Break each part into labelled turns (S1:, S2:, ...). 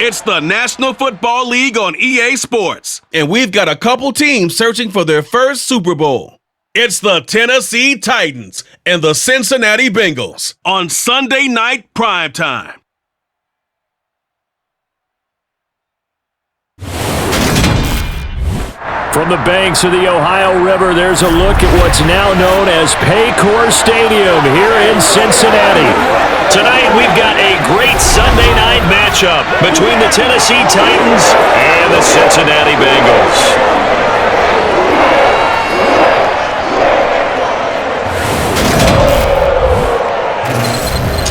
S1: It's the National Football League on EA Sports, and we've got a couple teams searching for their first Super Bowl. It's the Tennessee Titans and the Cincinnati Bengals on Sunday night primetime.
S2: From the banks of the Ohio River, there's a look at what's now known as Paycor Stadium here in Cincinnati. Tonight, we've got a great Sunday night matchup between the Tennessee Titans and the Cincinnati Bengals.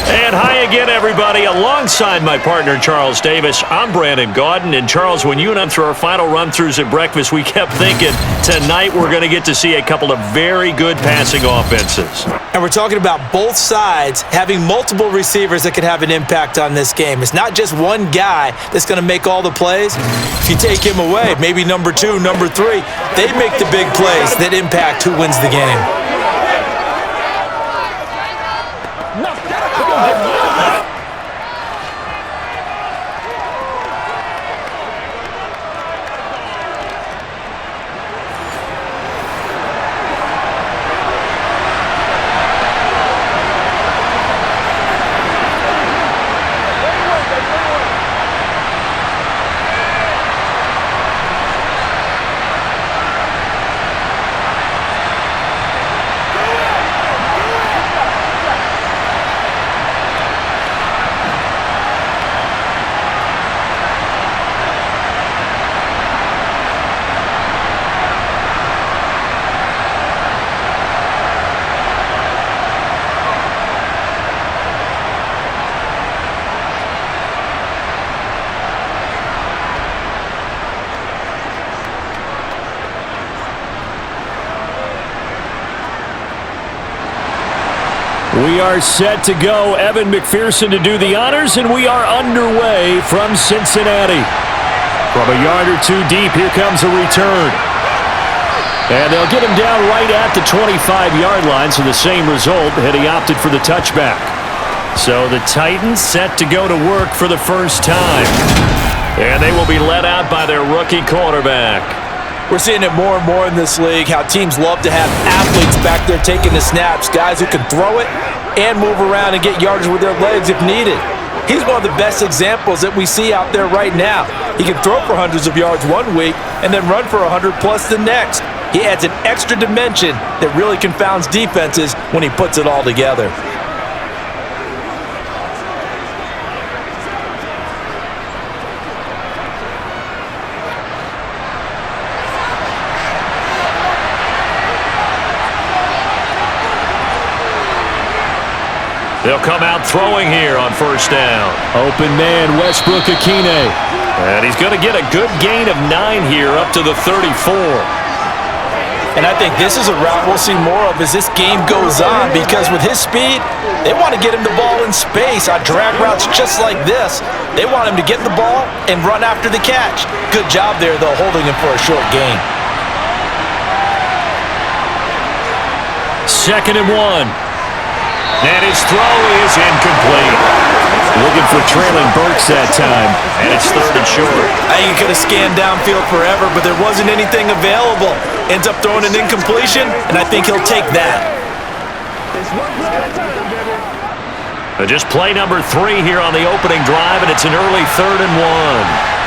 S2: And hi again, everybody. Alongside my partner, Charles Davis, I'm Brandon Gaudin. And Charles, when you and I through our final run-throughs at breakfast, we kept thinking tonight we're going to get to see a couple of very good passing offenses.
S3: And we're talking about both sides having multiple receivers that could have an impact on this game. It's not just one guy that's going to make all the plays. If you take him away, maybe number 2, number 3, they make the big plays that impact who wins the game.
S2: We are set to go. Evan McPherson to do the honors, and we are underway from Cincinnati. From a yard or two deep, here comes a return. And they'll get him down right at the 25-yard line, so the same result had he opted for the touchback. So the Titans set to go to work for the first time. And they will be led out by their rookie quarterback.
S3: We're seeing it more and more in this league, how teams love to have athletes back there taking the snaps, guys who can throw it and move around and get yardage with their legs if needed. He's one of the best examples that we see out there right now. He can throw for hundreds of yards one week and then run for 100+ the next. He adds an extra dimension that really confounds defenses when he puts it all together.
S2: They'll come out throwing here on first down. Open man, Westbrook-Akine. And he's going to get a good gain of 9 here up to the 34.
S3: And I think this is a route we'll see more of as this game goes on, because with his speed, they want to get him the ball in space on drag routes just like this. They want him to get the ball and run after the catch. Good job there, though, holding him for a short gain.
S2: 2nd and 1. And his throw is incomplete. Looking for Traylon Burks that time, and it's 3rd and short.
S3: I think he could have scanned downfield forever, but there wasn't anything available. Ends up throwing an incompletion, and I think he'll take that.
S2: Just play number 3 here on the opening drive, and it's an early 3rd and 1.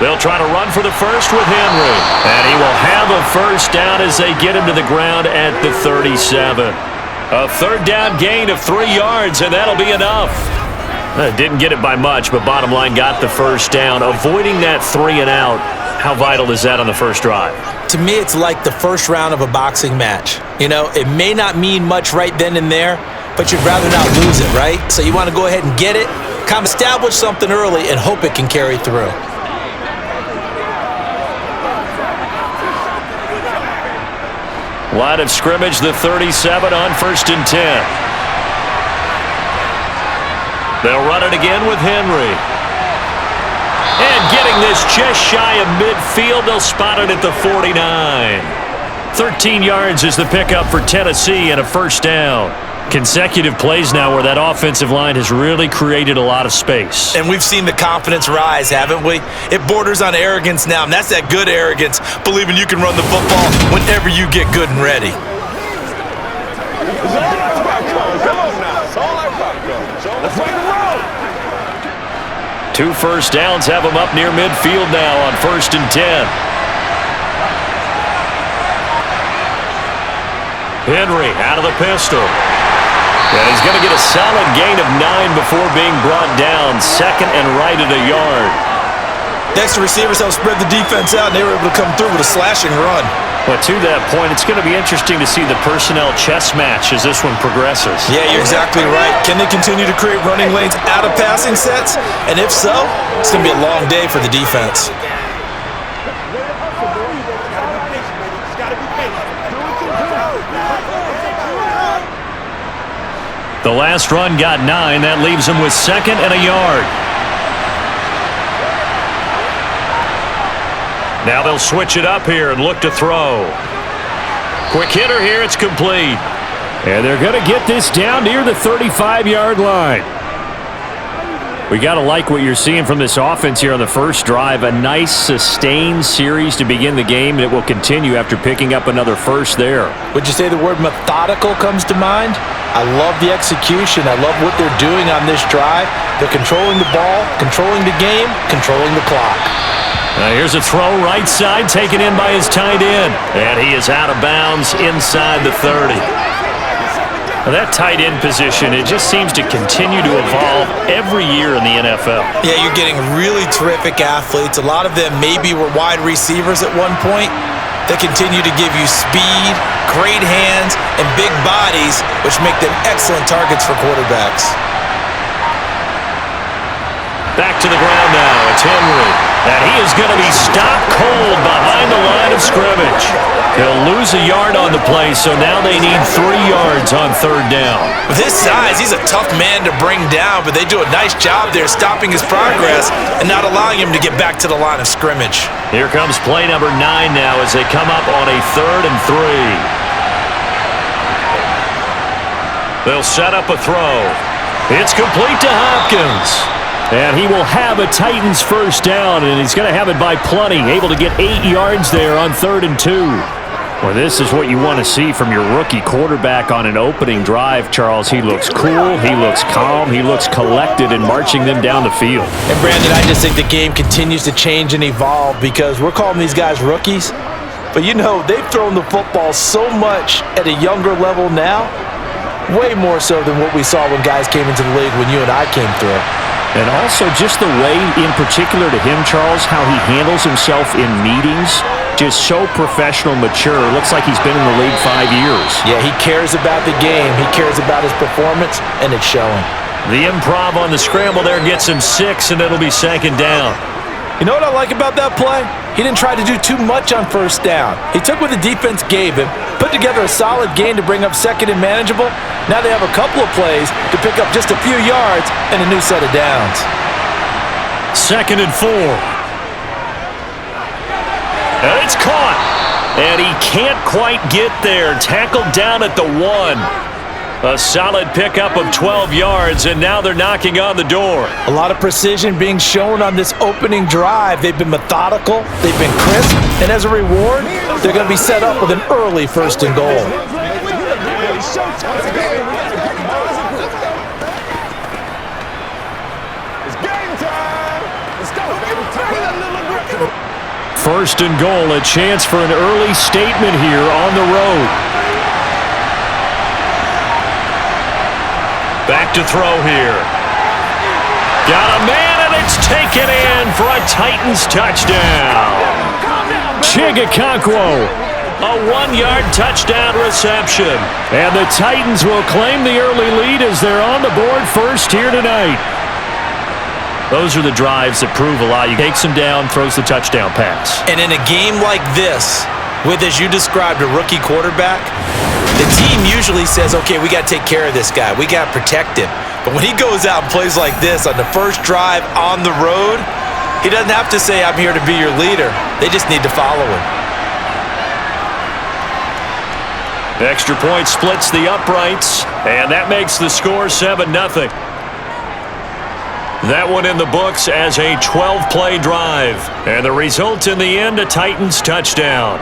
S2: They'll try to run for the first with Henry. And he will have a first down as they get him to the ground at the 37. A 3rd down gain of 3 yards, and that'll be enough. Didn't get it by much, but bottom line got the first down. Avoiding that 3 and out, how vital is that on the first drive?
S3: To me, it's like the first round of a boxing match. You know, it may not mean much right then and there, but you'd rather not lose it, right? So you want to go ahead and get it, kind of establish something early, and hope it can carry through.
S2: Line of scrimmage, the 37 on 1st and 10. They'll run it again with Henry. And getting this just shy of midfield, they'll spot it at the 49. 13 yards is the pickup for Tennessee and a first down. Consecutive plays now where that offensive line has really created a lot of space.
S3: And we've seen the confidence rise, haven't we? It borders on arrogance now, and that's that good arrogance, believing you can run the football whenever you get good and ready.
S2: Two first downs have them up near midfield now on 1st and 10. Henry out of the pistol. And he's going to get a solid gain of 9 before being brought down. 2nd and right at a yard.
S3: Next, the receivers helped spread the defense out, and they were able to come through with a slashing run.
S2: But to that point, it's going to be interesting to see the personnel chess match as this one progresses.
S3: Yeah, you're exactly right. Can they continue to create running lanes out of passing sets? And if so, it's going to be a long day for the defense.
S2: The last run got 9. That leaves him with 2nd and a yard. Now they'll switch it up here and look to throw. Quick hitter here. It's complete. And they're going to get this down near the 35-yard line. We got to like what you're seeing from this offense here on the first drive. A nice sustained series to begin the game, and it will continue after picking up another first there.
S3: Would you say the word methodical comes to mind? I love the execution. I love what they're doing on this drive. They're controlling the ball, controlling the game, controlling the clock.
S2: Now here's a throw right side taken in by his tight end. And he is out of bounds inside the 30. Now that tight end position, it just seems to continue to evolve every year in the NFL.
S3: Yeah, you're getting really terrific athletes. A lot of them maybe were wide receivers at one point. They continue to give you speed, great hands, and big bodies, which make them excellent targets for quarterbacks.
S2: Back to the ground now. It's Henry. And he is going to be stopped cold behind the line of scrimmage. They'll lose a yard on the play, so now they need 3 yards on 3rd down.
S3: With his size, he's a tough man to bring down, but they do a nice job there stopping his progress and not allowing him to get back to the line of scrimmage.
S2: Here comes play number 9 now as they come up on a 3rd and 3. They'll set up a throw. It's complete to Hopkins. And he will have a Titans first down, and he's going to have it by plenty. Able to get 8 yards there on 3rd and 2. Well, this is what you want to see from your rookie quarterback on an opening drive, Charles. He looks cool, he looks calm, he looks collected in marching them down the field.
S3: And, Brandon, I just think the game continues to change and evolve because we're calling these guys rookies. But, you know, they've thrown the football so much at a younger level now, way more so than what we saw when guys came into the league when you and I came through.
S2: And also just the way, in particular to him, Charles, how he handles himself in meetings, just so professional, mature. Looks like he's been in the league 5 years.
S3: Yeah, he cares about the game. He cares about his performance, and it's showing.
S2: The improv on the scramble there gets him 6, and it'll be 2nd down.
S3: You know what I like about that play? He didn't try to do too much on 1st down. He took what the defense gave him, put together a solid gain to bring up 2nd and manageable. Now they have a couple of plays to pick up just a few yards and a new set of downs.
S2: 2nd and 4. And it's caught. And he can't quite get there. Tackled down at the 1. A solid pickup of 12 yards, and now they're knocking on the door.
S3: A lot of precision being shown on this opening drive. They've been methodical, they've been crisp, and as a reward, they're going to be set up with an early 1st and goal.
S2: First and goal, a chance for an early statement here on the road. Back to throw here. Got a man, and it's taken in for a Titans touchdown. Chigakonkwo, a 1-yard touchdown reception. And the Titans will claim the early lead as they're on the board first here tonight. Those are the drives that prove a lot. You takes him down, throws the touchdown pass.
S3: And in a game like this, with, as you described, a rookie quarterback, the team usually says, okay, we got to take care of this guy. We got to protect him. But when he goes out and plays like this on the first drive on the road, he doesn't have to say, I'm here to be your leader. They just need to follow him.
S2: Extra point splits the uprights, and that makes the score 7-0. That one in the books as a 12-play drive. And the result in the end, a Titans touchdown.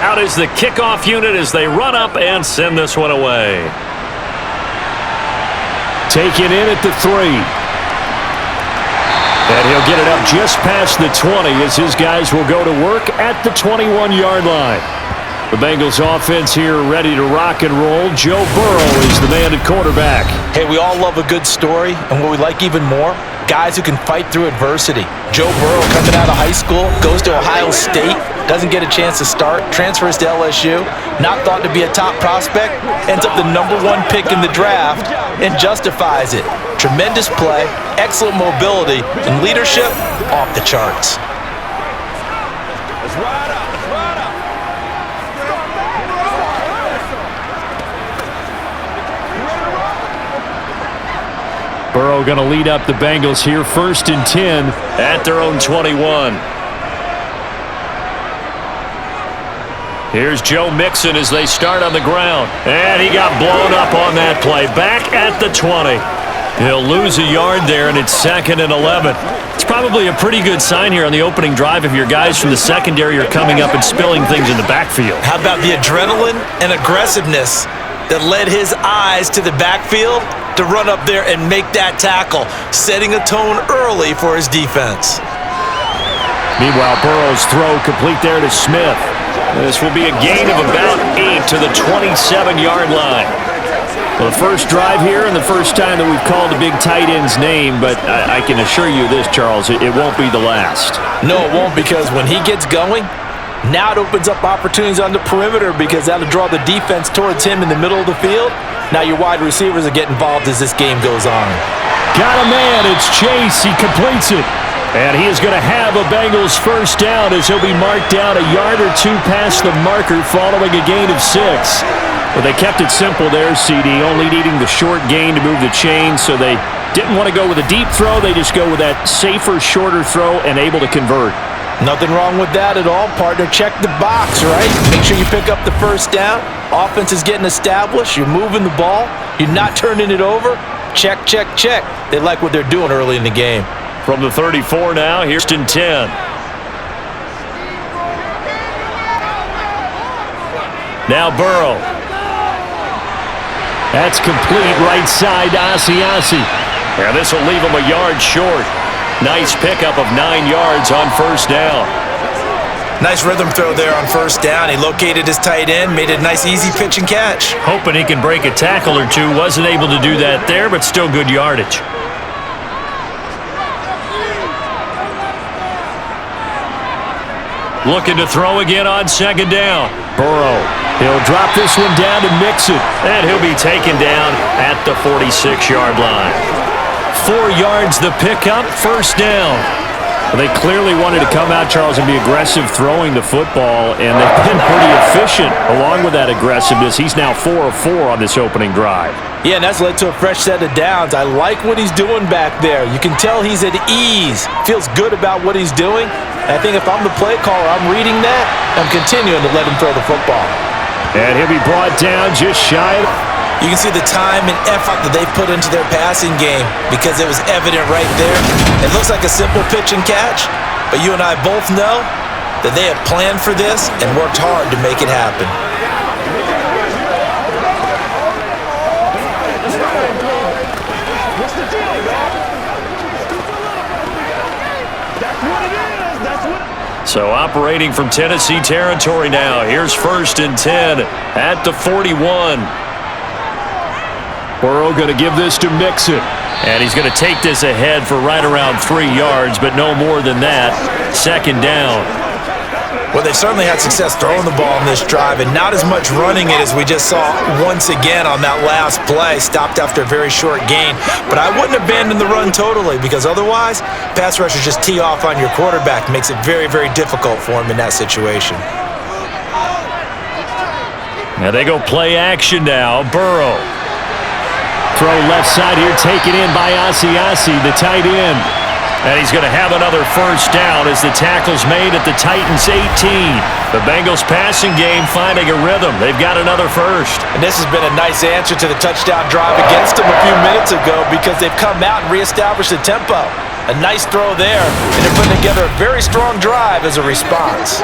S2: Out is the kickoff unit as they run up and send this one away. Taken in at the 3. And he'll get it up just past the 20 as his guys will go to work at the 21-yard line. The Bengals offense here ready to rock and roll. Joe Burrow is the man at quarterback.
S3: Hey, we all love a good story, and what we like even more, guys who can fight through adversity. Joe Burrow coming out of high school, goes to Ohio State, doesn't get a chance to start, transfers to LSU, not thought to be a top prospect, ends up the #1 pick in the draft, and justifies it. Tremendous play, excellent mobility, and leadership off the charts.
S2: Burrow going to lead up the Bengals here, 1st and 10 at their own 21. Here's Joe Mixon as they start on the ground. And he got blown up on that play. Back at the 20. He'll lose a yard there, and it's 2nd and 11. It's probably a pretty good sign here on the opening drive if your guys from the secondary are coming up and spilling things in the backfield.
S3: How about the adrenaline and aggressiveness that led his eyes to the backfield to run up there and make that tackle, setting a tone early for his defense.
S2: Meanwhile, Burrow's throw complete there to Smith. This will be a gain of about 8 to the 27-yard line. Well, the first drive here and the first time that we've called a big tight end's name, but I can assure you this, Charles, it won't be the last.
S3: No, it won't, because when he gets going, now it opens up opportunities on the perimeter because that'll draw the defense towards him in the middle of the field. Now your wide receivers are getting involved as this game goes on.
S2: Got a man. It's Chase. He completes it. And he is going to have a Bengals first down as he'll be marked down a yard or 2 past the marker following a gain of 6. Well, they kept it simple there, CD, only needing the short gain to move the chain, so they didn't want to go with a deep throw. They just go with that safer, shorter throw and able to convert.
S3: Nothing wrong with that at all, partner. Check the box, right? Make sure you pick up the first down. Offense is getting established. You're moving the ball. You're not turning it over. Check, check, check. They like what they're doing early in the game.
S2: From the 34 now, here's 10. Now Burrow. That's complete right side to Asiasi. And this will leave him a yard short. Nice pickup of 9 yards on first down.
S3: Nice rhythm throw there on first down. He located his tight end, made it a nice easy pitch and catch.
S2: Hoping he can break a tackle or two. Wasn't able to do that there, but still good yardage. Looking to throw again on second down. Burrow. He'll drop this one down to Mixon. And he'll be taken down at the 46-yard line. 4 yards the pickup, first down. Well, they clearly wanted to come out, Charles, and be aggressive throwing the football, and they've been pretty efficient along with that aggressiveness. He's now 4 of 4 on this opening drive.
S3: Yeah, and that's led to a fresh set of downs. I like what he's doing back there. You can tell he's at ease, feels good about what he's doing. And I think if I'm the play caller, I'm reading that, I'm continuing to let him throw the football.
S2: And he'll be brought down just shy of...
S3: You can see the time and effort that they've put into their passing game because it was evident right there. It looks like a simple pitch and catch, but you and I both know that they have planned for this and worked hard to make it happen.
S2: So operating from Tennessee territory now. Here's 1st and 10 at the 41. Burrow going to give this to Mixon. And he's going to take this ahead for right around 3 yards, but no more than that. Second down.
S3: Well, they certainly had success throwing the ball in this drive and not as much running it as we just saw once again on that last play. Stopped after a very short gain. But I wouldn't abandon the run totally because otherwise, pass rushers just tee off on your quarterback. Makes it very, very difficult for him in that situation.
S2: Now they go play action now. Burrow. Throw left side here, taken in by Asiasi, the tight end. And he's going to have another first down as the tackle's made at the Titans' 18. The Bengals passing game finding a rhythm. They've got another first.
S3: And this has been a nice answer to the touchdown drive against them a few minutes ago because they've come out and reestablished the tempo. A nice throw there, and they're putting together a very strong drive as a response.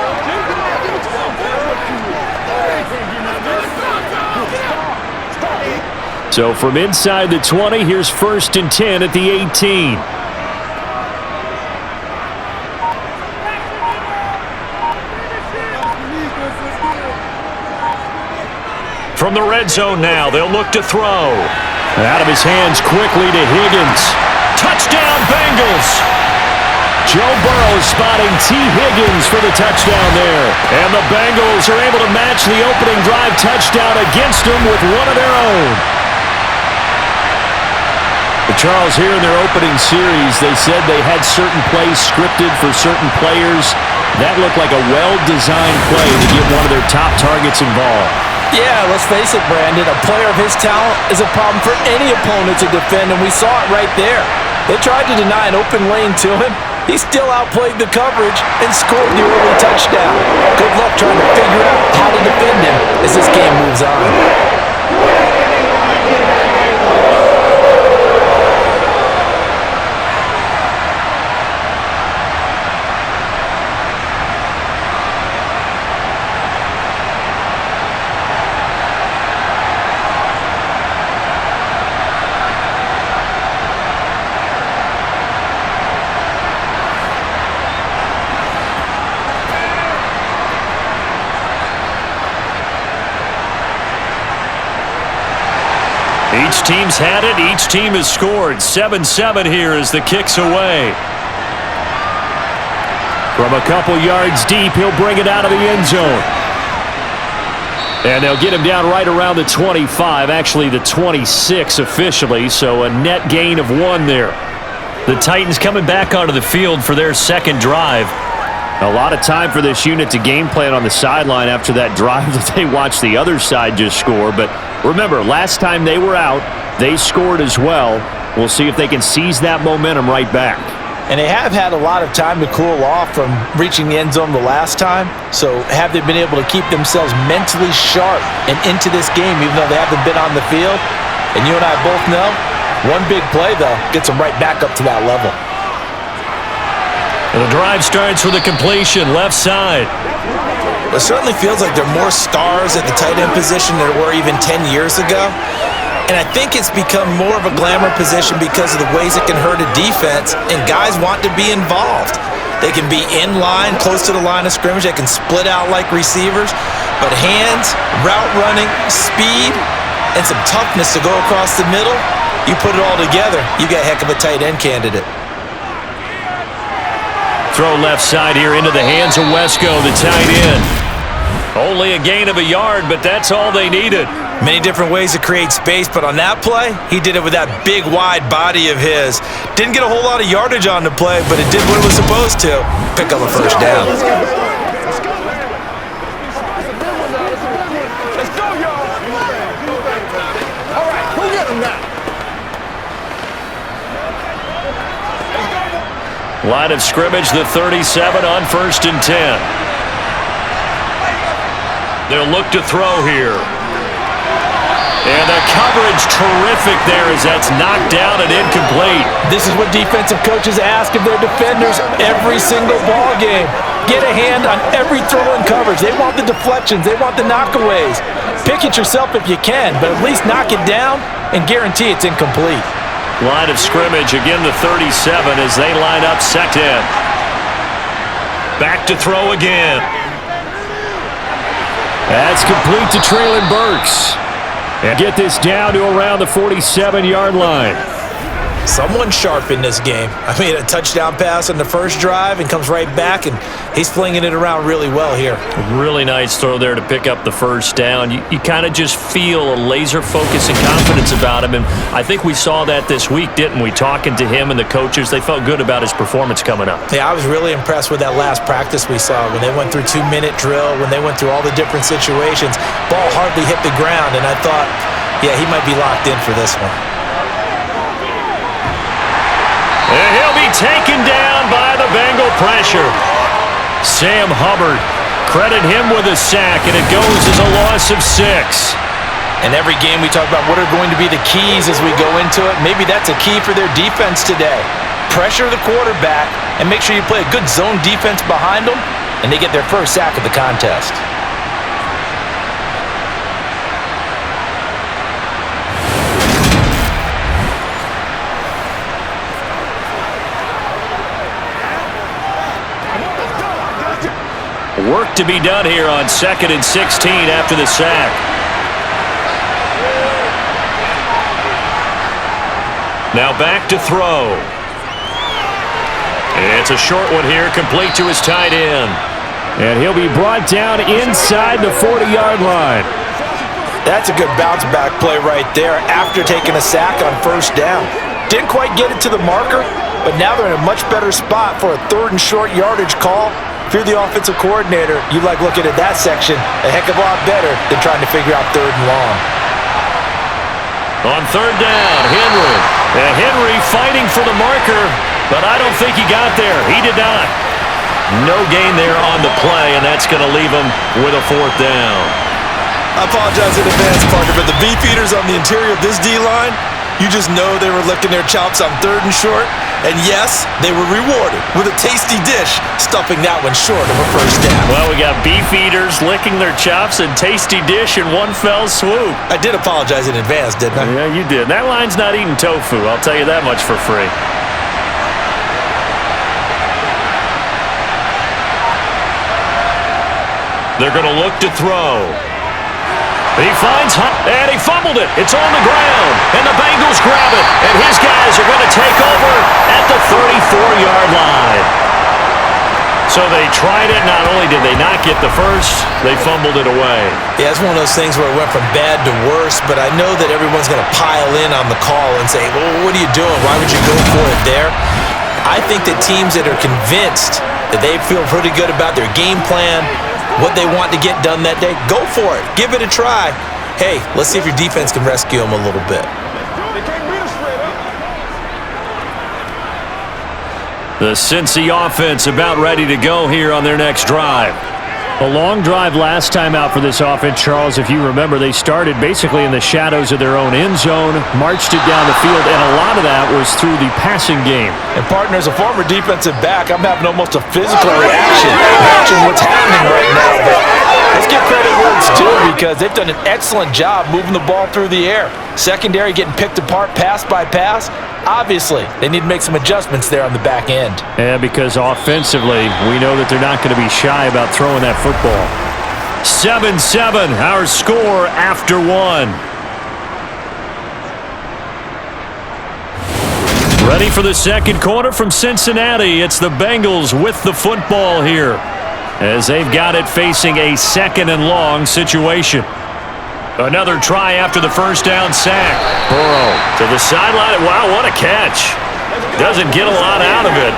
S2: So from inside the 20, here's 1st and 10 at the 18. From the red zone now, they'll look to throw. Out of his hands quickly to Higgins. Touchdown, Bengals! Joe Burrow spotting T. Higgins for the touchdown there. And the Bengals are able to match the opening drive touchdown against them with one of their own. But Charles, here in their opening series, they said they had certain plays scripted for certain players. That looked like a well-designed play to get one of their top targets involved.
S3: Yeah, let's face it, Brandon. A player of his talent is a problem for any opponent to defend, and we saw it right there. They tried to deny an open lane to him. He still outplayed the coverage and scored the early touchdown. Good luck trying to figure out how to defend him as this game moves on.
S2: Each team's had it. Each team has scored. 7-7 here as the kick's away. From a couple yards deep, he'll bring it out of the end zone. And they'll get him down right around the 25, actually the 26 officially, so a net gain of 1 there. The Titans coming back onto the field for their second drive. A lot of time for this unit to game plan on the sideline after that drive that they watched the other side just score. But remember, last time they were out, they scored as well. We'll see if they can seize that momentum right back.
S3: And they have had a lot of time to cool off from reaching the end zone the last time. So have they been able to keep themselves mentally sharp and into this game even though they haven't been on the field? And you and I both know, one big play, though, gets them right back up to that level.
S2: And the drive starts with a completion, left side.
S3: It certainly feels like there are more stars at the tight end position than there were even 10 years ago. And I think it's become more of a glamour position because of the ways it can hurt a defense, and guys want to be involved. They can be in line, close to the line of scrimmage. They can split out like receivers. But hands, route running, speed, and some toughness to go across the middle, you put it all together, you got a heck of a tight end candidate.
S2: Throw left side here into the hands of Wesco, the tight end. Only a gain of a yard, but that's all they needed.
S3: Many different ways to create space, but on that play, he did it with that big, wide body of his. Didn't get a whole lot of yardage on the play, but it did what it was supposed to. Pick up a first down.
S2: Line of scrimmage, the 37 on 1st and 10. They'll look to throw here. And the coverage terrific there as that's knocked down and incomplete.
S3: This is what defensive coaches ask of their defenders every single ball game. Get a hand on every throw and coverage. They want the deflections. They want the knockaways. Pick it yourself if you can, but at least knock it down and guarantee it's incomplete.
S2: Line of scrimmage, again the 37 as they line up second. Back to throw again. That's complete to Traylon Burks. And get this down to around the 47-yard line.
S3: Someone sharp in this game. I mean, a touchdown pass on the first drive and comes right back, and he's flinging it around really well here.
S2: Really nice throw there to pick up the first down. You kind of just feel a laser focus and confidence about him, and I think we saw that this week, didn't we? Talking to him and the coaches, they felt good about his performance coming up.
S3: Yeah, I was really impressed with that last practice we saw when they went through 2-minute drill, when they went through all the different situations. Ball hardly hit the ground, and I thought, yeah, he might be locked in for this one.
S2: And he'll be taken down by the Bengal pressure. Sam Hubbard, credit him with a sack, and it goes as a loss of 6.
S3: And every game we talk about what are going to be the keys as we go into it. Maybe that's a key for their defense today. Pressure the quarterback and make sure you play a good zone defense behind them, and they get their first sack of the contest.
S2: Work to be done here on 2nd and 16 after the sack. Now back to throw. It's a short one here, complete to his tight end. And he'll be brought down inside the 40-yard line.
S3: That's a good bounce-back play right there after taking a sack on first down. Didn't quite get it to the marker, but now they're in a much better spot for a 3rd and short yardage call. If you're the offensive coordinator, you like looking at that section a heck of a lot better than trying to figure out 3rd and long.
S2: On 3rd down, Henry. And Henry fighting for the marker, but I don't think he got there. He did not. No gain there on the play, and that's going to leave him with a 4th down.
S3: I apologize in advance, partner, but the beefeaters on the interior of this D-line, you just know they were lifting their chops on 3rd and short. And yes, they were rewarded with a tasty dish, stuffing that one short of a first down.
S2: Well, we got beef eaters licking their chops and tasty dish in one fell swoop.
S3: I did apologize in advance, didn't I?
S2: Yeah, you did. That line's not eating tofu, I'll tell you that much for free. They're going to look to throw. He finds Hunt, and he fumbled it. It's on the ground, and the Bengals grab it, and his guys are going to take over at the 34-yard line. So they tried it. Not only did they not get the first, they fumbled it away.
S3: Yeah, it's one of those things where it went from bad to worse, but I know that everyone's going to pile in on the call and say, well, what are you doing? Why would you go for it there? I think that teams that are convinced that they feel pretty good about their game plan, what they want to get done that day, go for it. Give it a try. Hey, let's see if your defense can rescue them a little bit.
S2: The Cincy offense about ready to go here on their next drive. A long drive last time out for this offense, Charles. If you remember, they started basically in the shadows of their own end zone, marched it down the field, and a lot of that was through the passing game.
S3: And partner, as a former defensive back, I'm having almost a physical reaction watching what's happening right now. But let's give credit where it's due, because they've done an excellent job moving the ball through the air. Secondary getting picked apart pass by pass. Obviously, they need to make some adjustments there on the back end.
S2: Yeah, because offensively, we know that they're not going to be shy about throwing that football. 7-7, our score after 1. Ready for the second quarter from Cincinnati. It's the Bengals with the football here, as they've got it facing a 2nd and long situation. Another try after the first down sack. Burrow to the sideline. Wow, what a catch. Doesn't get a lot out of it,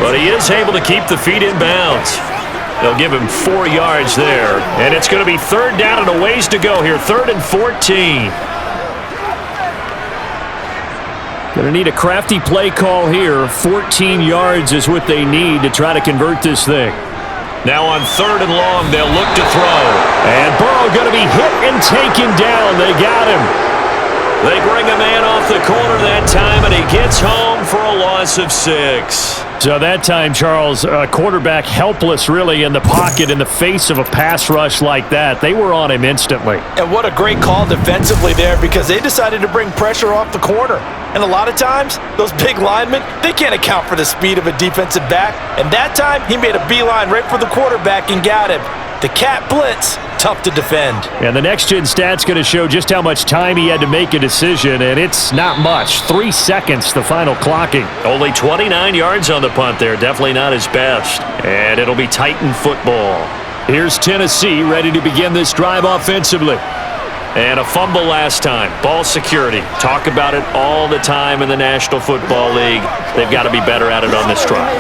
S2: but he is able to keep the feet in bounds. They'll give him 4 yards there, and it's going to be 3rd down and a ways to go here. 3rd and 14. Going to need a crafty play call here. 14 yards is what they need to try to convert this thing. Now on 3rd and long, they'll look to throw. And Burrow going to be hit and taken down. They got him. They bring a man off the corner that time, and he gets home for a loss of 6. So that time, Charles, quarterback helpless really in the pocket in the face of a pass rush like that. They were on him instantly.
S3: And what a great call defensively there, because they decided to bring pressure off the corner. And a lot of times, those big linemen, they can't account for the speed of a defensive back. And that time, he made a beeline right for the quarterback and got him. The cat blitz, tough to defend.
S2: And the next-gen stat's going to show just how much time he had to make a decision, and it's not much. 3 seconds, the final clocking.
S4: Only 29 yards on the punt there. Definitely not his best. And it'll be Titan football.
S2: Here's Tennessee ready to begin this drive offensively.
S4: And a fumble last time. Ball security. Talk about it all the time in the National Football League. They've got to be better at it on this drive.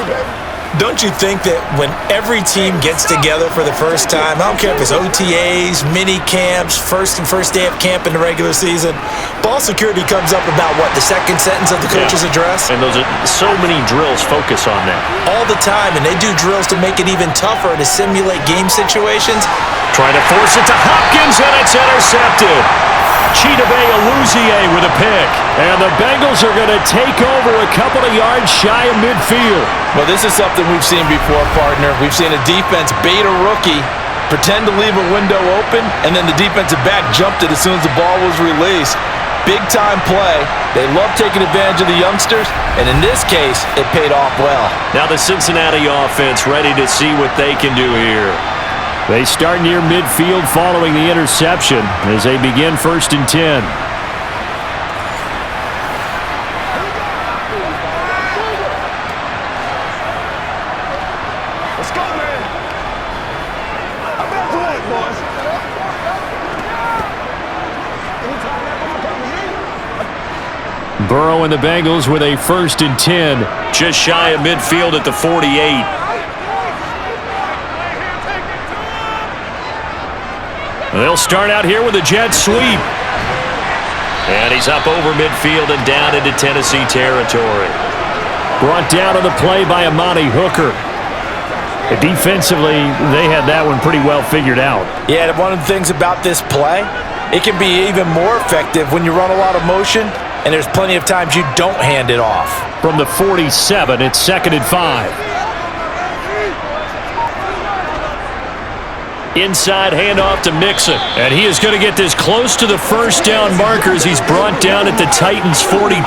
S3: Don't you think that when every team gets together for the first time, I don't care if it's OTAs, mini camps, first day of camp in the regular season, ball security comes up about what, the second sentence of the coach's address?
S4: And those are so many drills focus on that.
S3: All the time, and they do drills to make it even tougher to simulate game situations.
S4: Trying to force it to Hopkins, and it's intercepted.
S2: Chidobe Awuzie with a pick. And the Bengals are going to take over a couple of yards shy of midfield.
S3: Well, this is something we've seen before, partner. We've seen a defense bait a rookie, pretend to leave a window open, and then the defensive back jumped it as soon as the ball was released. Big-time play. They love taking advantage of the youngsters, and in this case, it paid off well.
S4: Now the Cincinnati offense ready to see what they can do here.
S2: They start near midfield following the interception as they begin 1st and 10.
S5: Let's go, man. I'm back to work, boys.
S2: Burrow and the Bengals with a 1st and 10.
S4: Just shy of midfield at the 48.
S2: They'll start out here with a jet sweep.
S4: And he's up over midfield and down into Tennessee territory.
S2: Brought down on the play by Amani Hooker. Defensively, they had that one pretty well figured out.
S3: Yeah, one of the things about this play, it can be even more effective when you run a lot of motion, and there's plenty of times you don't hand it off.
S2: From the 47, it's 2nd and 5.
S4: Inside handoff to Mixon.
S2: And he is going to get this close to the first down markers. He's brought down at the Titans' 42.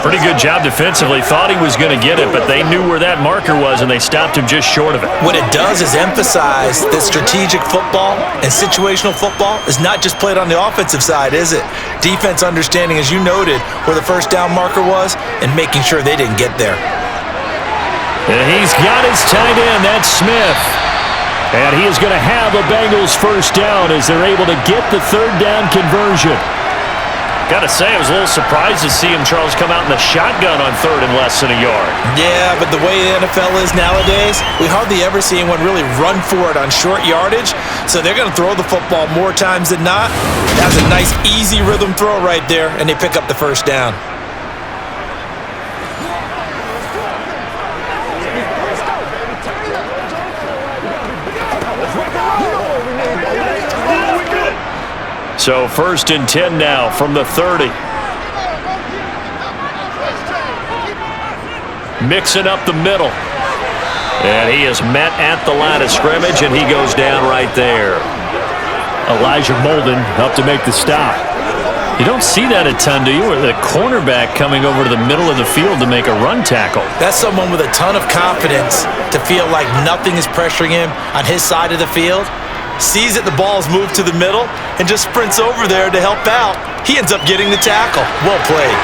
S4: Pretty good job defensively. Thought he was going to get it, but they knew where that marker was, and they stopped him just short of it.
S3: What it does is emphasize that strategic football and situational football is not just played on the offensive side, is it? Defense understanding, as you noted, where the first down marker was and making sure they didn't get there.
S2: And he's got his tight end. That's Smith. And he is going to have a Bengals 1st down as they're able to get the 3rd down conversion.
S4: Got to say, I was a little surprised to see him, Charles, come out in the shotgun on 3rd and less than a yard.
S3: Yeah, but the way the NFL is nowadays, we hardly ever see anyone really run for it on short yardage. So they're going to throw the football more times than not. That's a nice, easy rhythm throw right there, and they pick up the 1st down.
S4: So 1st and 10 now from the 30. Mixing up the middle. And he is met at the line of scrimmage, and he goes down right there.
S2: Elijah Molden up to make the stop.
S4: You don't see that a ton, do you? Or the cornerback coming over to the middle of the field to make a run tackle.
S3: That's someone with a ton of confidence to feel like nothing is pressuring him on his side of the field. Sees that the ball's moved to the middle and just sprints over there to help out. He ends up getting the tackle. Well played.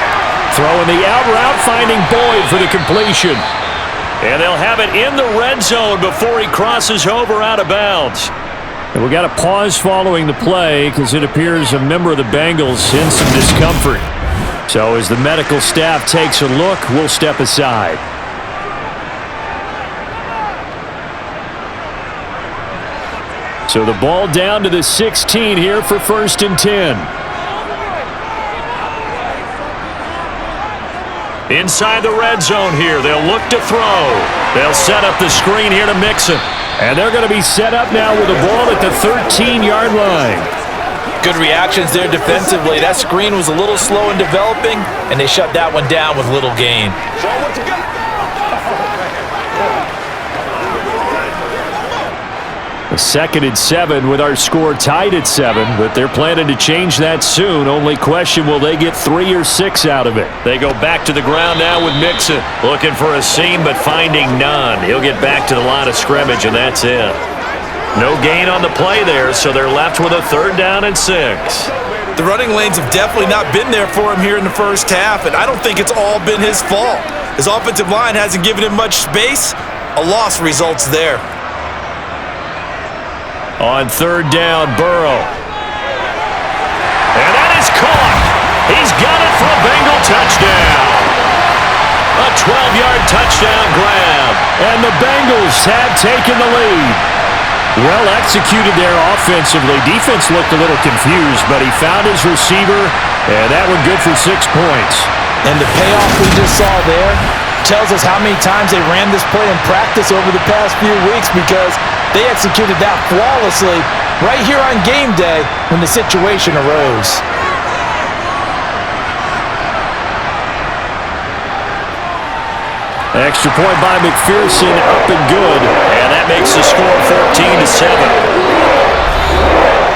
S2: Throwing the out route, finding Boyd for the completion.
S4: And they'll have it in the red zone before he crosses over out of bounds.
S2: And we got a pause following the play because it appears a member of the Bengals in some discomfort. So as the medical staff takes a look, we'll step aside. So the ball down to the 16 here for 1st and 10.
S4: Inside the red zone here. They'll look to throw. They'll set up the screen here to Mixon.
S2: And they're going to be set up now with the ball at the 13-yard line.
S3: Good reactions there defensively. That screen was a little slow in developing, and they shut that one down with little gain.
S2: A 2nd and 7 with our score tied at 7, but they're planning to change that soon. Only question, will they get 3 or 6 out of it?
S4: They go back to the ground now with Mixon. Looking for a seam, but finding none. He'll get back to the line of scrimmage, and that's it. No gain on the play there, so they're left with a 3rd down and 6.
S3: The running lanes have definitely not been there for him here in the first half, and I don't think it's all been his fault. His offensive line hasn't given him much space. A loss results there.
S4: On 3rd down, Burrow. And that is caught. He's got it for a Bengal touchdown. A 12-yard touchdown grab.
S2: And the Bengals have taken the lead. Well executed there offensively. Defense looked a little confused, but he found his receiver, and that one good for 6 points.
S3: And the payoff we just saw there tells us how many times they ran this play in practice over the past few weeks, because they executed that flawlessly right here on game day when the situation arose.
S2: Extra point by McPherson, up and good.
S4: And that makes the score 14-7.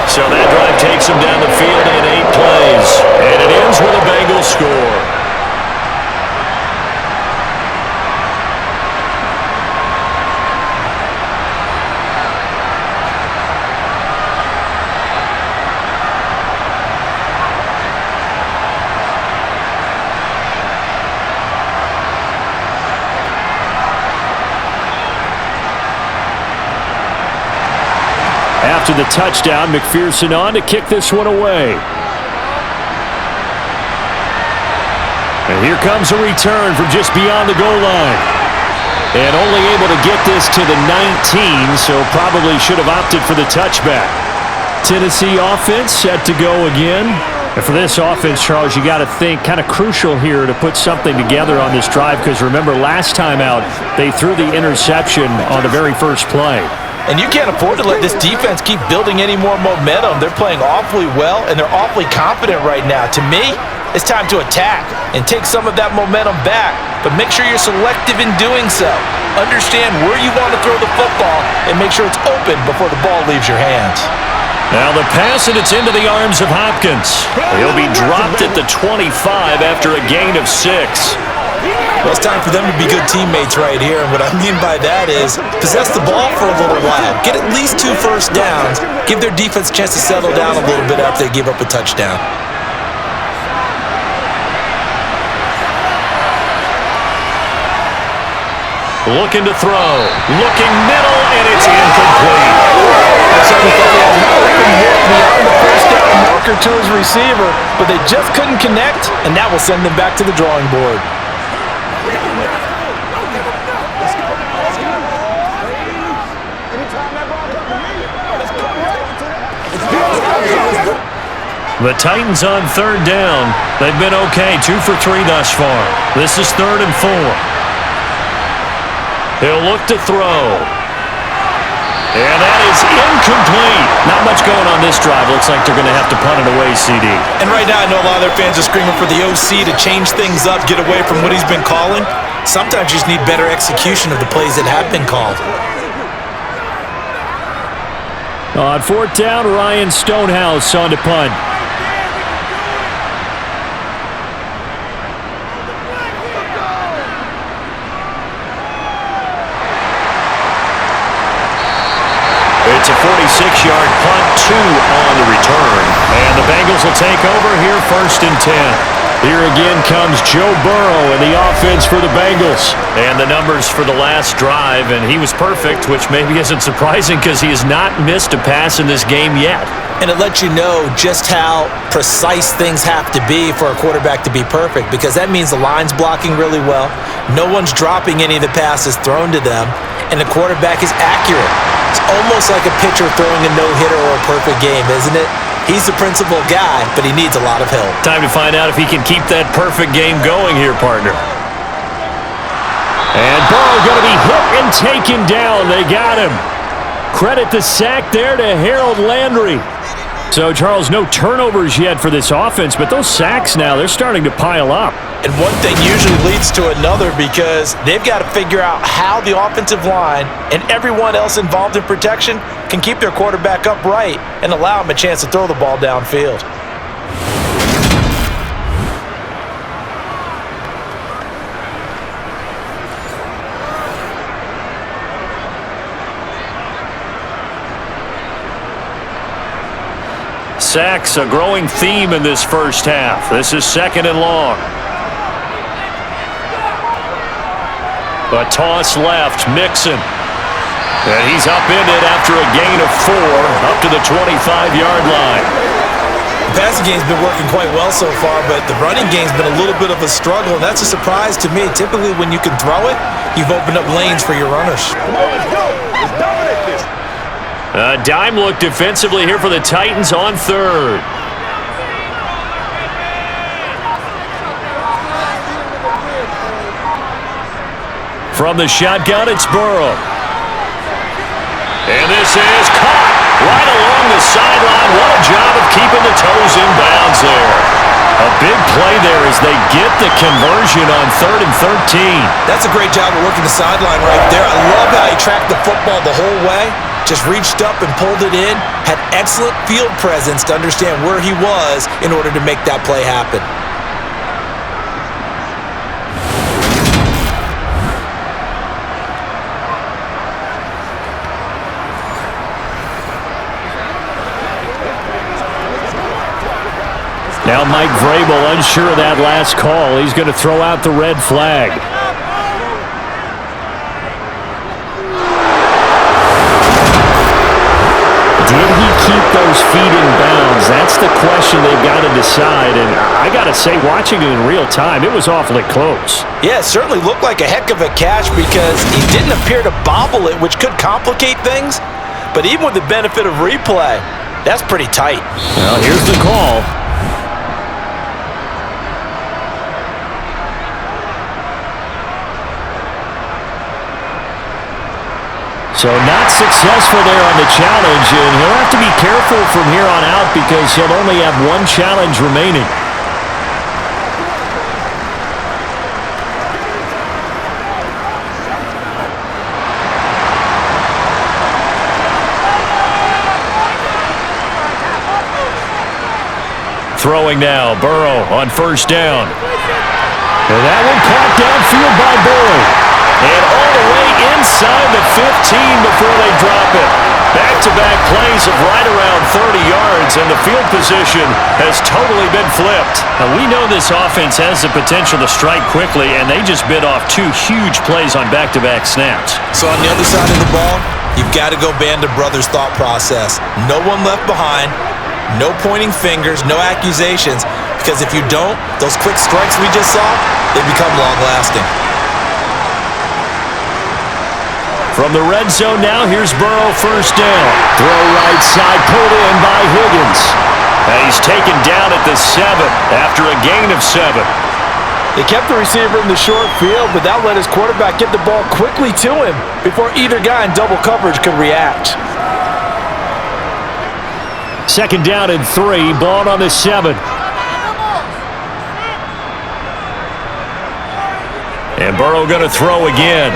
S4: So that drive takes them down the field in 8 plays. And it ends with a Bengals score.
S2: After the touchdown, McPherson on to kick this one away. And here comes a return from just beyond the goal line. And only able to get this to the 19, so probably should have opted for the touchback. Tennessee offense set to go again. And for this offense, Charles, you got to think kind of crucial here to put something together on this drive, because remember last time out, they threw the interception on the very first play.
S3: And you can't afford to let this defense keep building any more momentum. They're playing awfully well, and they're awfully confident right now. To me, it's time to attack and take some of that momentum back, but make sure you're selective in doing so. Understand where you want to throw the football and make sure it's open before the ball leaves your hands.
S4: Now the pass, and it's into the arms of Hopkins. He'll be dropped at the 25 after a gain of 6.
S3: Well, it's time for them to be good teammates right here, and what I mean by that is possess the ball for a little while, get at least 2 first downs, give their defense a chance to settle down a little bit after they give up a touchdown.
S4: Looking to throw, looking middle, and it's incomplete.
S3: So he thought he had an open hit beyond the first down marker to his receiver, but they just couldn't connect, and that will send them back to the drawing board.
S4: The Titans on 3rd down. They've been okay, 2 for 3 thus far. This is 3rd and 4. He'll look to throw. And that is incomplete. Not much going on this drive. Looks like they're going to have to punt it away, CD.
S3: And right now I know a lot of their fans are screaming for the OC to change things up, get away from what he's been calling. Sometimes you just need better execution of the plays that have been called.
S2: On 4th down, Ryan Stonehouse on to punt.
S4: It's a 46-yard punt, 2 on the return. And the Bengals will take over here 1st and 10.
S2: Here again comes Joe Burrow and the offense for the Bengals.
S4: And the numbers for the last drive, and he was perfect, which maybe isn't surprising because he has not missed a pass in this game yet.
S3: And it lets you know just how precise things have to be for a quarterback to be perfect, because that means the line's blocking really well, no one's dropping any of the passes thrown to them, and the quarterback is accurate. It's almost like a pitcher throwing a no-hitter or a perfect game, isn't it? He's the principal guy, but he needs a lot of help.
S4: Time to find out if he can keep that perfect game going here, partner.
S2: And Burrow going to be hit and taken down. They got him. Credit the sack there to Harold Landry. So, Charles, no turnovers yet for this offense, but those sacks now, they're starting to pile up.
S3: And one thing usually leads to another, because they've got to figure out how the offensive line and everyone else involved in protection can keep their quarterback upright and allow him a chance to throw the ball downfield.
S4: sacks a growing theme in this first half. This is 2nd and long. A toss left, Mixon. And he's upended after a gain of 4 up to the 25-yard line.
S3: The passing game's been working quite well so far, but the running game's been a little bit of a struggle, and that's a surprise to me. Typically, when you can throw it, you've opened up lanes for your runners.
S5: Come on, let's go. Let's dominate this.
S4: A dime look defensively here for the Titans on 3rd. From the shotgun, it's Burrow. And this is caught right along the sideline. What a job of keeping the toes in bounds there. A big play there as they get the conversion on 3rd and 13.
S3: That's a great job of working the sideline right there. I love how he tracked the football the whole way. Just reached up and pulled it in. Had excellent field presence to understand where he was in order to make that play happen.
S2: Now Mike Vrabel unsure of that last call. He's going to throw out the red flag. Did he keep those feet in bounds? That's the question they've got to decide. And I got to say, watching it in real time, it was awfully close.
S3: Yeah, it certainly looked like a heck of a catch because he didn't appear to bobble it, which could complicate things. But even with the benefit of replay, that's pretty tight.
S2: Well, here's the call. So not successful there on the challenge, and he'll have to be careful from here on out because he'll only have 1 challenge remaining. Throwing now, Burrow on 1st down. And that one caught downfield by Boyd. And all the way inside the 15 before they drop it. Back-to-back plays of right around 30 yards, and the field position has totally been flipped.
S4: Now, we know this offense has the potential to strike quickly, and they just bit off 2 huge plays on back-to-back snaps.
S3: So on the other side of the ball, you've got to go Band of Brothers thought process. No one left behind, no pointing fingers, no accusations, because if you don't, those quick strikes we just saw, they become long-lasting.
S2: From the red zone now, here's Burrow 1st down. Throw right side, pulled in by Higgins.
S4: And he's taken down at the 7 after a gain of 7.
S3: They kept the receiver in the short field, but that let his quarterback get the ball quickly to him before either guy in double coverage could react.
S2: 2nd down and 3, ball on the 7.
S4: And Burrow going to throw again.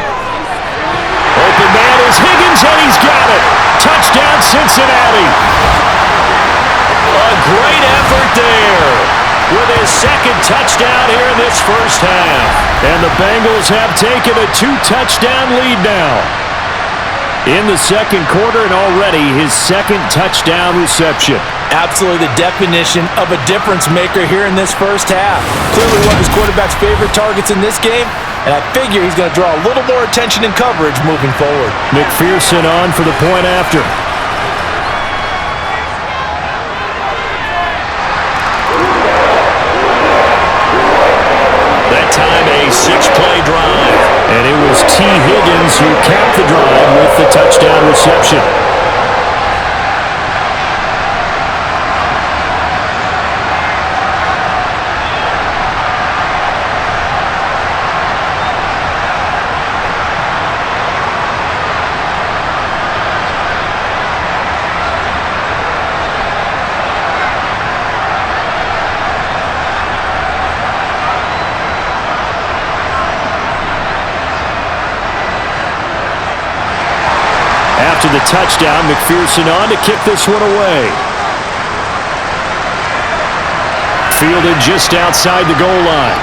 S2: Open man is Higgins, and he's got it. Touchdown, Cincinnati.
S4: A great effort there with his 2nd touchdown here in this first half.
S2: And the Bengals have taken a 2-touchdown lead now. In the 2nd quarter, and already his 2nd touchdown reception.
S3: Absolutely the definition of a difference maker here in this first half. Clearly one of his quarterback's favorite targets in this game, and I figure he's going to draw a little more attention and coverage moving forward.
S2: McPherson on for the point after.
S4: That time a 6-play drive.
S2: And it was T. Higgins who capped the drive with the touchdown reception. After the touchdown, McPherson on to kick this one away. Fielded just outside the goal line.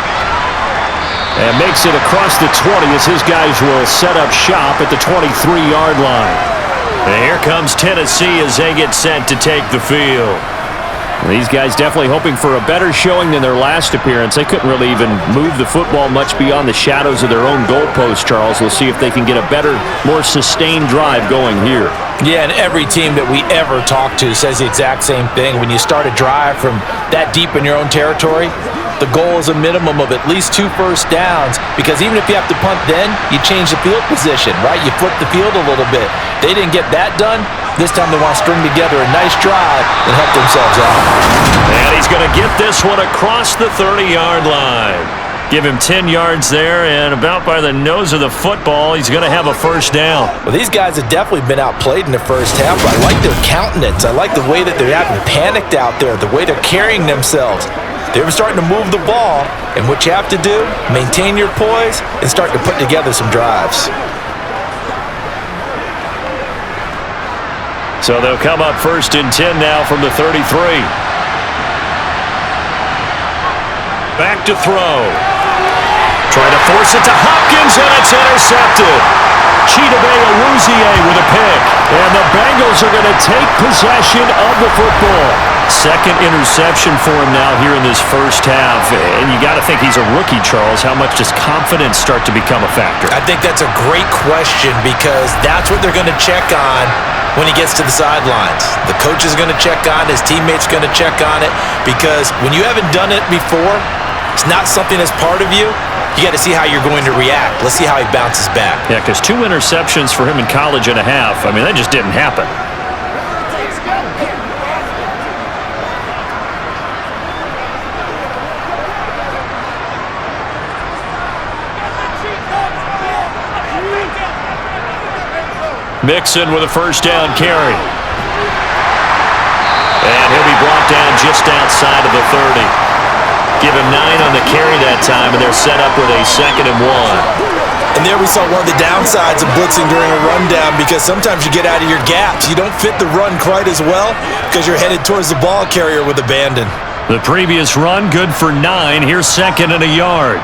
S2: And makes it across the 20 as his guys will set up shop at the 23-yard line.
S4: And here comes Tennessee as they get set to take the field.
S2: These guys definitely hoping for a better showing than their last appearance. They couldn't really even move the football much beyond the shadows of their own goalpost, Charles. We'll see if they can get a better, more sustained drive going here.
S3: Yeah, and every team that we ever talk to says the exact same thing. When you start a drive from that deep in your own territory, the goal is a minimum of at least 2 first downs, because even if you have to punt then, you change the field position, right? You flip the field a little bit. They didn't get that done. This time they want to string together a nice drive and help themselves out.
S4: And he's going to get this one across the 30-yard line. Give him 10 yards there, and about by the nose of the football, he's going to have a first down.
S3: Well, these guys have definitely been outplayed in the first half, but I like their countenance. I like the way that they're having panicked out there, the way they're carrying themselves. They were starting to move the ball, and what you have to do, maintain your poise and start to put together some drives.
S4: So they'll come up 1st and 10 now from the 33. Back to throw. Trying to force it to Hopkins, and it's intercepted. Chidobe Awuzie with a pick. And the Bengals are going to take possession of the football. Second interception for him now here in this first half. And you got to think he's a rookie, Charles. How much does confidence start to become a factor?
S3: I think that's a great question, because that's what they're going to check on when he gets to the sidelines. The coach is going to check on it. His teammates are going to check on it, because when you haven't done it before, it's not something that's part of you. You got to see how you're going to react. Let's see how he bounces back.
S4: Yeah, because 2 interceptions for him in college and a half. I mean, that just didn't happen. Mixon with a first down carry. And he'll be brought down just outside of the 30. Give him 9 on the carry that time, and they're set up with a 2nd and 1.
S3: And there we saw one of the downsides of blitzing during a rundown, because sometimes you get out of your gaps. You don't fit the run quite as well because you're headed towards the ball carrier with abandon.
S4: The previous run, good for 9. Here's 2nd and a yard.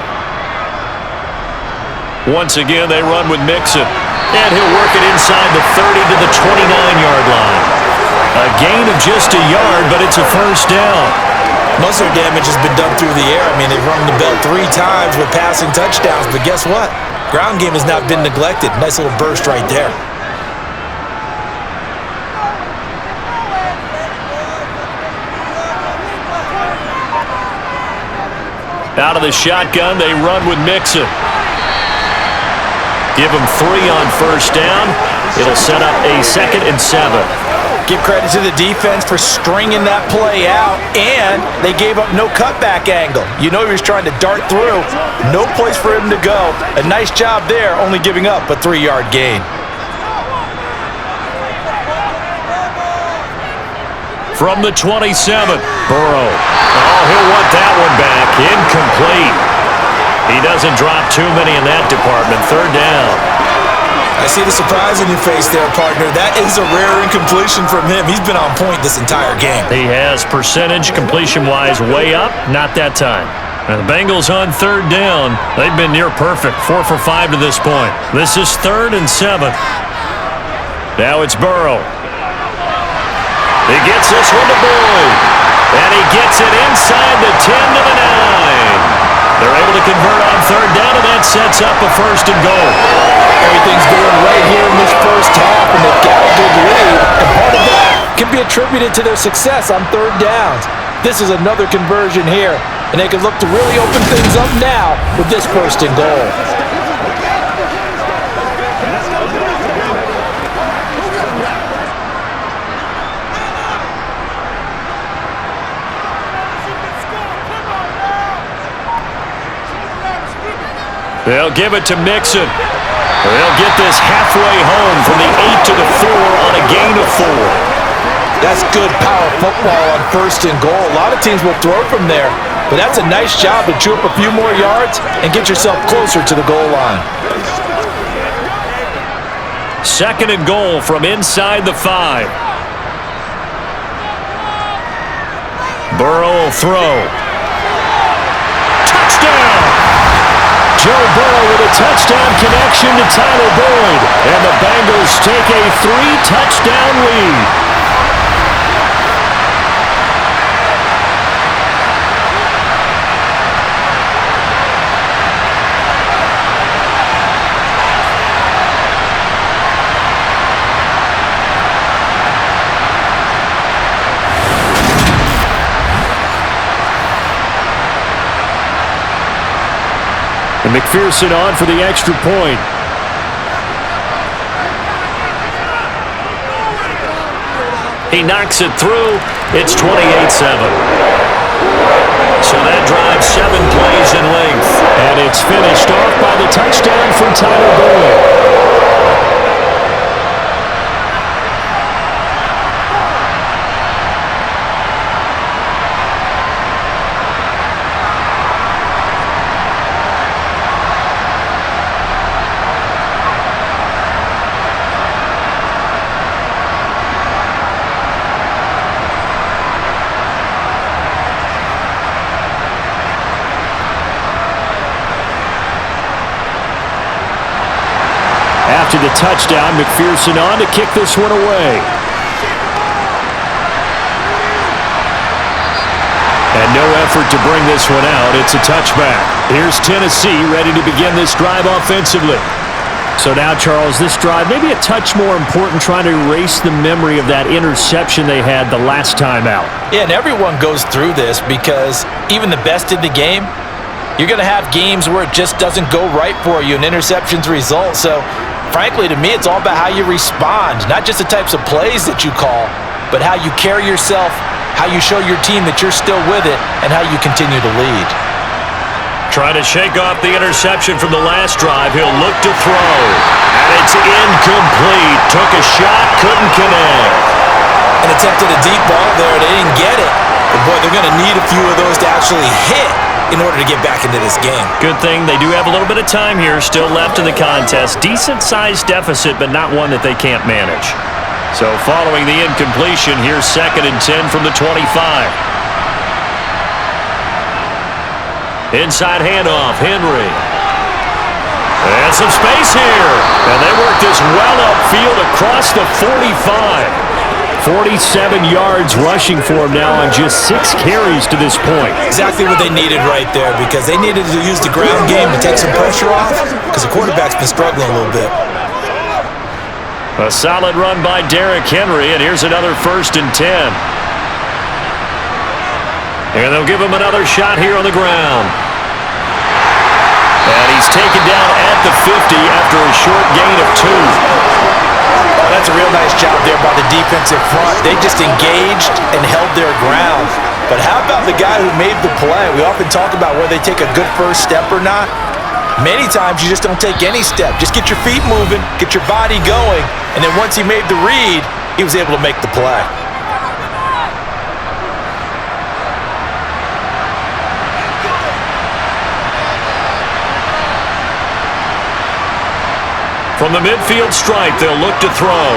S4: Once again, they run with Mixon. And he'll work it inside the 30 to the 29-yard line. A gain of just a yard, but it's a first down.
S3: Most of their damage has been done through the air. I mean, they've rung the bell 3 times with passing touchdowns, but guess what? Ground game has not been neglected. Nice little burst right there.
S4: Out of the shotgun, they run with Mixon. Give him 3 on first down. It'll set up a 2nd and 7.
S3: Give credit to the defense for stringing that play out, and they gave up no cutback angle. You know he was trying to dart through. No place for him to go. A nice job there, only giving up a 3-yard gain.
S4: From the 27, Burrow. Oh, he'll want that one back. Incomplete. He doesn't drop too many in that department. 3rd down.
S3: I see the surprise in your face there, partner. That is a rare incompletion from him. He's been on point this entire game.
S4: He has percentage completion-wise way up. Not that time. And the Bengals on 3rd down. They've been near perfect. 4 for 5 to this point. This is 3rd and 7. Now it's Burrow. He gets this one to Boyd. And he gets it inside the 10 to the 9. They're able to convert on 3rd down, and that sets up a 1st and goal.
S3: Everything's going right here in this first half, and they've got a good lead. And part of that can be attributed to their success on 3rd downs. This is another conversion here, and they can look to really open things up now with this 1st and goal.
S4: They'll give it to Mixon. They'll get this halfway home from the 8 to the 4 on a gain of 4.
S3: That's good power football on 1st and goal. A lot of teams will throw from there, but that's a nice job to chew up a few more yards and get yourself closer to the goal line.
S4: 2nd and goal from inside the 5. Burrow will throw. Touchdown! Joe Burrow with a touchdown connection to Tyler Boyd. And the Bengals take a 3-touchdown lead.
S2: And McPherson on for the extra point.
S4: He knocks it through. It's 28-7. So that drives 7 plays in length.
S2: And it's finished off by the touchdown from Tyler Boyd. After the touchdown, McPherson on to kick this one away. And no effort to bring this one out. It's a touchback. Here's Tennessee ready to begin this drive offensively. So now, Charles, this drive maybe a touch more important, trying to erase the memory of that interception they had the last time out.
S3: Yeah, and everyone goes through this because even the best in the game, you're going to have games where it just doesn't go right for you, and interceptions result. So, frankly, to me, it's all about how you respond, not just the types of plays that you call, but how you carry yourself, how you show your team that you're still with it, and how you continue to lead.
S4: Trying to shake off the interception from the last drive. He'll look to throw. And it's incomplete. Took a shot, couldn't connect.
S3: And attempted a deep ball there. They didn't get it. But, boy, they're going to need a few of those to actually hit in order to get back into this game.
S4: Good thing they do have a little bit of time here still left in the contest. Decent-sized deficit, but not one that they can't manage. So following the incompletion, here's 2nd and 10 from the 25. Inside handoff, Henry. And some space here. And they work this well upfield across the 45.
S2: 47 yards rushing for him now on just 6 carries to this point.
S3: Exactly what they needed right there, because they needed to use the ground game to take some pressure off, because the quarterback's been struggling a little bit.
S4: A solid run by Derrick Henry, and here's another 1st and 10. And they'll give him another shot here on the ground. And he's taken down at the 50 after a short gain of 2.
S3: Oh, that's a real nice job there by the defensive front. They just engaged and held their ground. But how about the guy who made the play? We often talk about whether they take a good first step or not. Many times you just don't take any step. Just get your feet moving, get your body going, and then once he made the read, he was able to make the play.
S4: From the midfield stripe, they'll look to throw.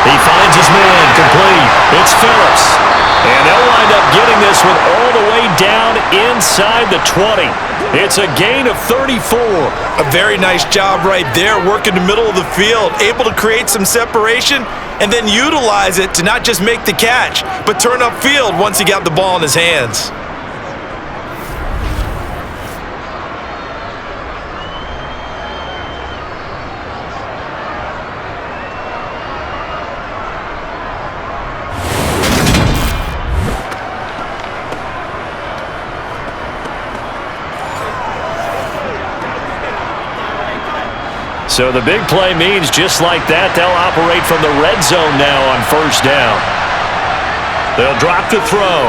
S4: He finds his man, complete. It's Phillips. And they'll wind up getting this one all the way down inside the 20. It's a gain of 34.
S3: A very nice job right there, working the middle of the field, able to create some separation and then utilize it to not just make the catch, but turn upfield once he got the ball in his hands.
S4: So the big play means just like that, they'll operate from the red zone now on 1st down. They'll drop to throw.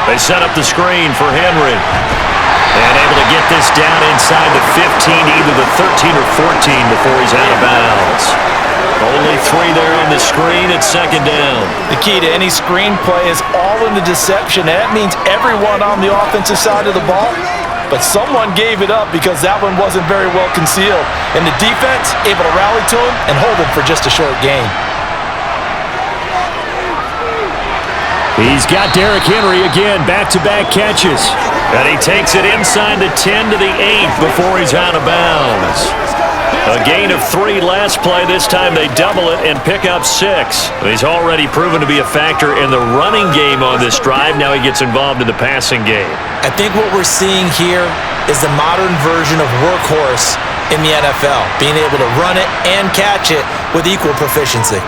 S4: They set up the screen for Henry. And able to get this down inside the 15, either the 13 or 14 before he's out of bounds. Only 3 there on the screen at 2nd down.
S3: The key to any screen play is all in the deception. And that means everyone on the offensive side of the ball. But someone gave it up because that one wasn't very well concealed. And the defense able to rally to him and hold him for just a short gain.
S2: He's got Derrick Henry again, back-to-back catches.
S4: And he takes it inside the 10 to the 8 before he's out of bounds. A gain of 3 last play. This time they double it and pick up 6. He's already proven to be a factor in the running game on this drive. Now he gets involved in the passing game.
S3: I think what we're seeing here is the modern version of workhorse in the NFL, being able to run it and catch it with equal proficiency.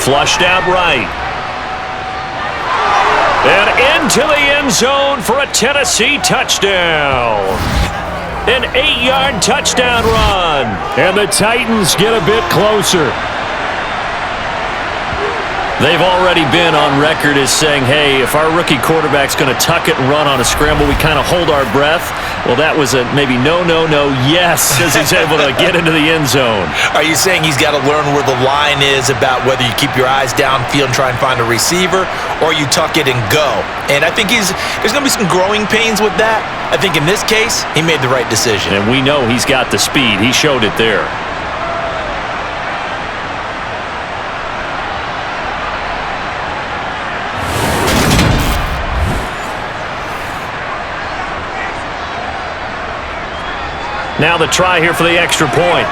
S3: Flushed out right.
S2: And into the end zone for a Tennessee touchdown. An 8-yard touchdown run. And the Titans get a bit closer.
S4: They've already been on record as saying, hey, if our rookie quarterback's going to tuck it and run on a scramble, we kind of hold our breath. Well, that was a maybe no, yes, as he's able to get into the end zone.
S3: Are you saying he's got to learn where the line is about whether you keep your eyes downfield and try and find a receiver, or you tuck it and go? And I think there's going to be some growing pains with that. I think in this case, he made the right decision.
S4: And we know he's got the speed. He showed it there. Now the try here for the extra point.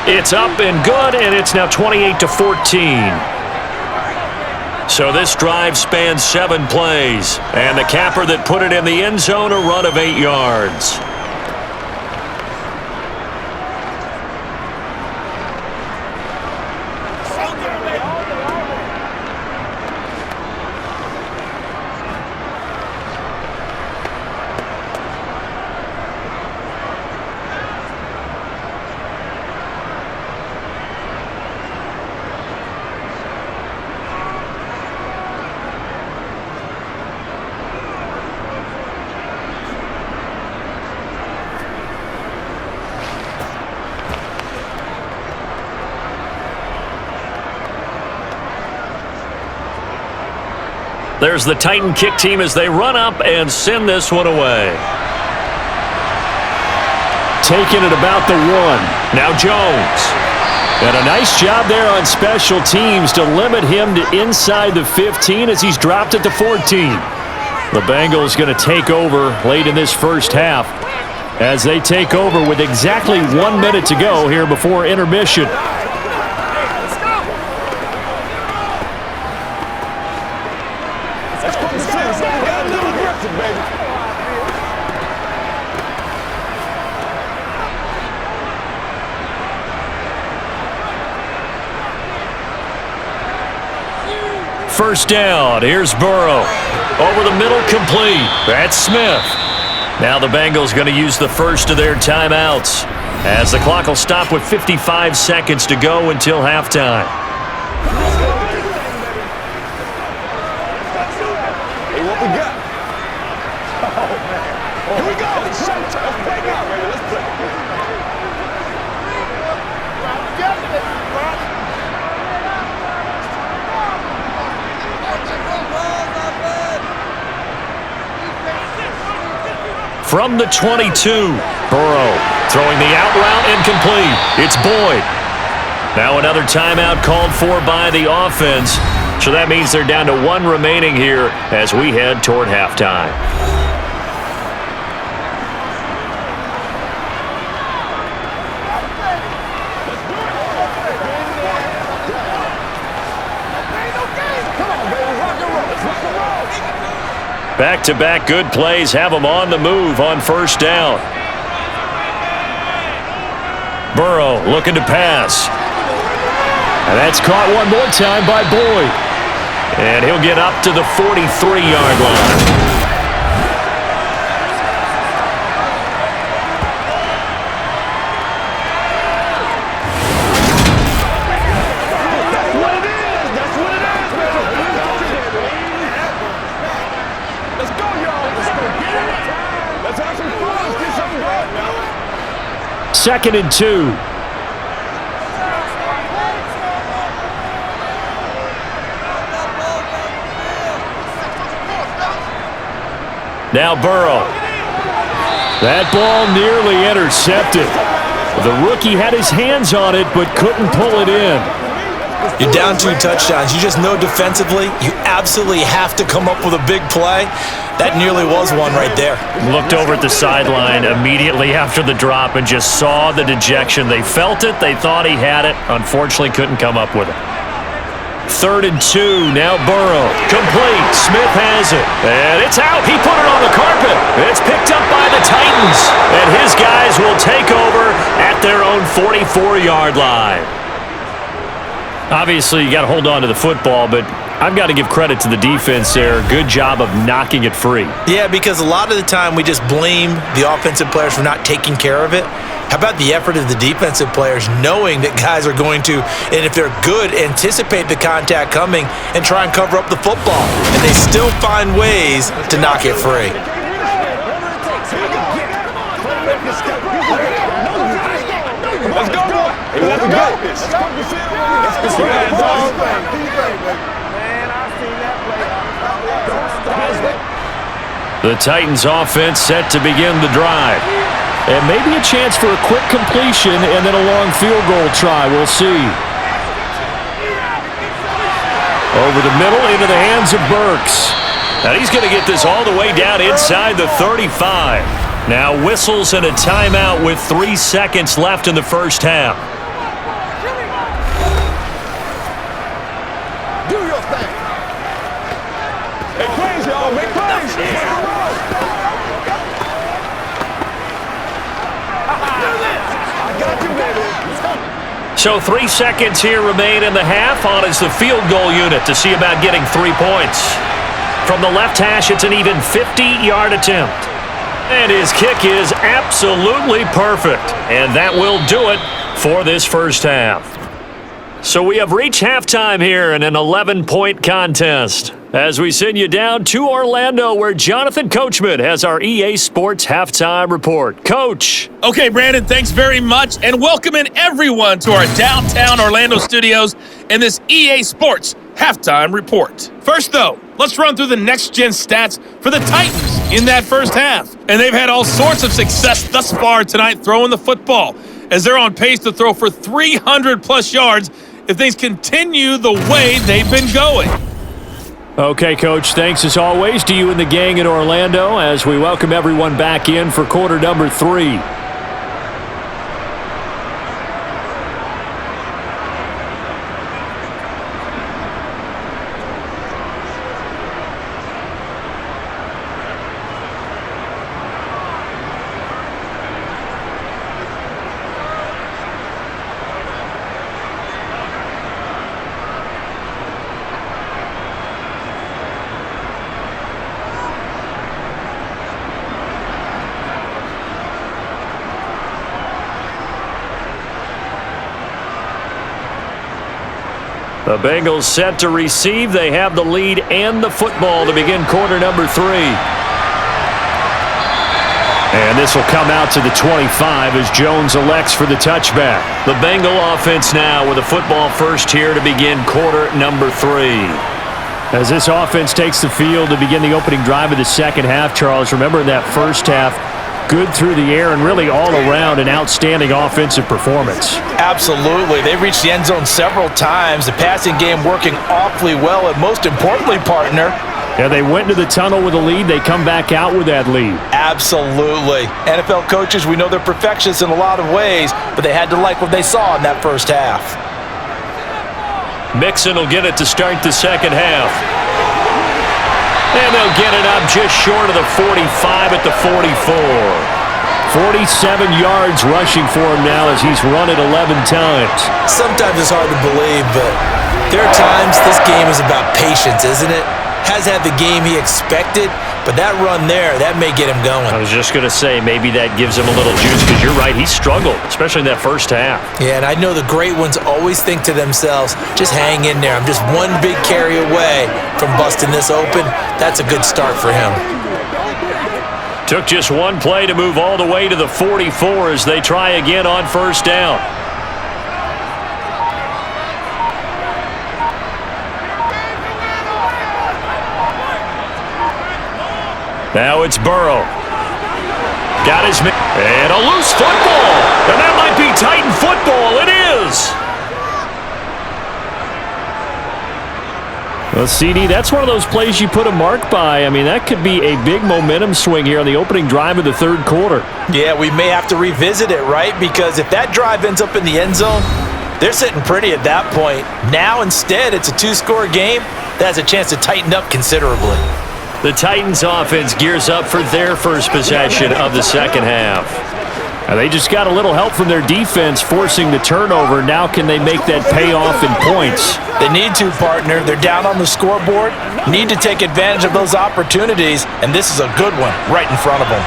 S4: It's up and good, and it's now 28-14. So this drive spans 7 plays, and the capper that put it in the end zone, a run of 8 yards. There's the Titan kick team as they run up and send this one away.
S2: Taking it about the 1. Now Jones. And a nice job there on special teams to limit him to inside the 15 as he's dropped it to 14. The Bengals going to take over late in this first half as they take over with exactly 1 minute to go here before intermission. First down. Here's Burrow. Over the middle, complete. That's Smith. Now the Bengals going to use the first of their timeouts as the clock will stop with 55 seconds to go until halftime.
S5: Hey, what we got? Oh, man. Here we go. It's showtime. Let's break out, baby. Let's play.
S2: From the 22, Burrow throwing the out route incomplete. It's Boyd. Now another timeout called for by the offense. So that means they're down to 1 remaining here as we head toward halftime. Back-to-back good plays have them on the move on first down. Burrow looking to pass. And that's caught one more time by Boyd. And he'll get up to the 43-yard line. Second and 2. Now Burrow. That ball nearly intercepted. The rookie had his hands on it but couldn't pull it in.
S3: You're down 2 touchdowns. You just know defensively you absolutely have to come up with a big play. That nearly was one right there.
S2: Looked over at the sideline immediately after the drop and just saw the dejection. They felt it. They thought he had it. Unfortunately, couldn't come up with it. Third and 2. Now Burrow. Complete. Smith has it. And it's out. He put it on the carpet. It's picked up by the Titans. And his guys will take over at their own 44-yard line.
S4: Obviously, you got to hold on to the football, but I've got to give credit to the defense there. Good job of knocking it free.
S3: Yeah, because a lot of the time we just blame the offensive players for not taking care of it. How about the effort of the defensive players knowing that guys are going to, and if they're good, anticipate the contact coming and try and cover up the football. And they still find ways to knock it free.
S5: Let's go, boy. Let's go.
S4: The Titans offense set to begin the drive.
S2: And maybe a chance for a quick completion and then a long field goal try. We'll see.
S4: Over the middle into the hands of Burks. And he's going to get this all the way down inside the 35. Now whistles and a timeout with 3 seconds left in the first half.
S5: Do your thing. Make plays, y'all. Make plays.
S4: So 3 seconds here remain in the half. On is the field goal unit to see about getting 3 points. From the left hash, it's an even 50-yard attempt. And his kick is absolutely perfect. And that will do it for this first half. So we have reached halftime here in an 11-point contest. As we send you down to Orlando, where Jonathan Coachman has our EA Sports Halftime Report. Coach.
S6: Okay, Brandon, thanks very much, and welcoming everyone to our downtown Orlando studios in this EA Sports Halftime Report. First, though, let's run through the next-gen stats for the Titans in that first half. And they've had all sorts of success thus far tonight throwing the football, as they're on pace to throw for 300-plus yards if things continue the way they've been going.
S2: Okay, Coach, thanks as always to you and the gang in Orlando as we welcome everyone back in for quarter number 3.
S4: The Bengals set to receive. They have the lead and the football to begin quarter number 3. And this will come out to the 25 as Jones elects for the touchback. The Bengal offense now with a football first here to begin quarter number 3.
S2: As this offense takes the field to begin the opening drive of the second half, Charles, remember in that first half, good through the air and really all around an outstanding offensive performance.
S3: Absolutely. They reached the end zone several times. The passing game working awfully well, and most importantly, partner,
S2: yeah, they went into the tunnel with a lead. They come back out with that lead.
S3: Absolutely. NFL coaches, we know they're perfectionists in a lot of ways, but they had to like what they saw in that first half.
S4: Mixon will get it to start the second half. And they'll get it up just short of the 45 at the 44.
S2: 47 yards rushing for him now as he's run it 11 times.
S3: Sometimes it's hard to believe, but there are times this game is about patience, isn't it? Has had the game he expected, but that run there, that may get him going.
S4: I was just going to say, maybe that gives him a little juice, because you're right, he struggled, especially in that first half.
S3: Yeah, and I know the great ones always think to themselves, just hang in there. I'm just one big carry away from busting this open. That's a good start for him.
S4: Took just one play to move all the way to the 44 as they try again on first down. Now it's Burrow. Got his man. And a loose football. And that might be Titan football. It is.
S2: Well, CD, that's one of those plays you put a mark by. I mean, that could be a big momentum swing here on the opening drive of the third quarter.
S3: Yeah, we may have to revisit it, right? Because if that drive ends up in the end zone, they're sitting pretty at that point. Now, instead, it's a 2-score game. That has a chance to tighten up considerably.
S4: The Titans offense gears up for their first possession of the second half.
S2: And they just got a little help from their defense forcing the turnover. Now can they make that pay off in points?
S3: They need to, partner. They're down on the scoreboard. Need to take advantage of those opportunities, and this is a good one right in front of them.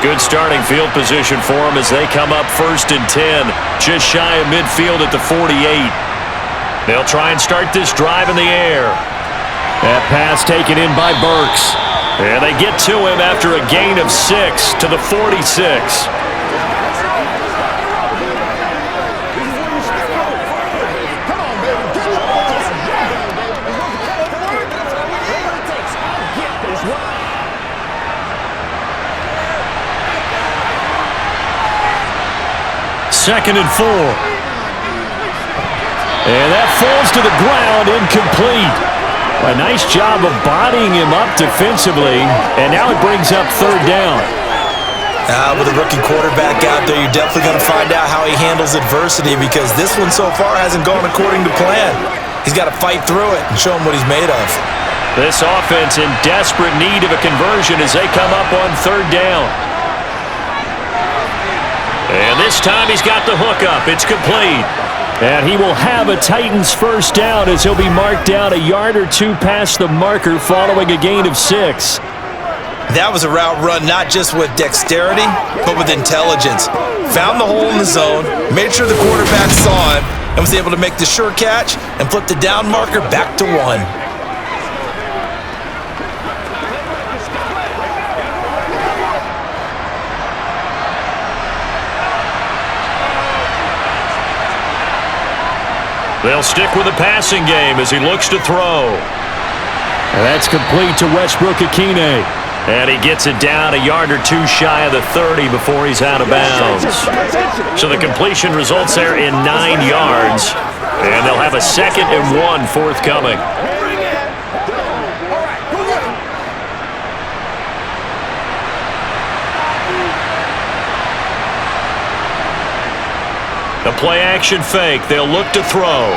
S2: Good starting field position for them as they come up 1st and 10, just shy of midfield at the 48. They'll try and start this drive in the air. That pass taken in by Burks. And they get to him after a gain of 6 to the 46. Second and 4. And that falls to the ground, incomplete. A nice job of bodying him up defensively, and now it brings up 3rd down.
S3: With a rookie quarterback out there, you're definitely going to find out how he handles adversity because this one so far hasn't gone according to plan. He's got to fight through it and show him what he's made of.
S2: This offense in desperate need of a conversion as they come up on 3rd down. And this time he's got the hookup. It's complete. And he will have a Titans 1st down as he'll be marked down a yard or 2 past the marker following a gain of 6.
S3: That was a route run not just with dexterity, but with intelligence. Found the hole in the zone, made sure the quarterback saw him, and was able to make the sure catch and flip the down marker back to 1.
S2: They'll stick with the passing game as he looks to throw. And that's complete to Westbrook-Ikhine. And he gets it down a yard or 2 shy of the 30 before he's out of bounds. So the completion results there in 9 yards. And they'll have a 2nd and 1 forthcoming. The play-action fake. They'll look to throw.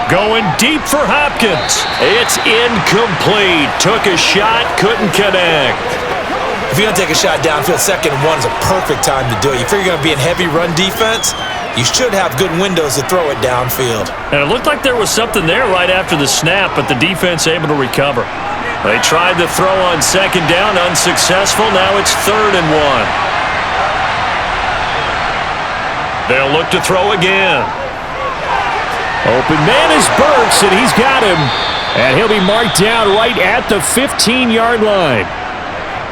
S2: Going deep for Hopkins. It's incomplete. Took a shot, couldn't connect.
S3: If you're going to take a shot downfield, 2nd and 1 is a perfect time to do it. You figure you're going to be in heavy run defense, you should have good windows to throw it downfield.
S2: And it looked like there was something there right after the snap, but the defense able to recover. They tried to throw on 2nd down, unsuccessful. Now it's 3rd and 1. They'll look to throw again. Open man is Burks, and he's got him. And he'll be marked down right at the 15-yard line.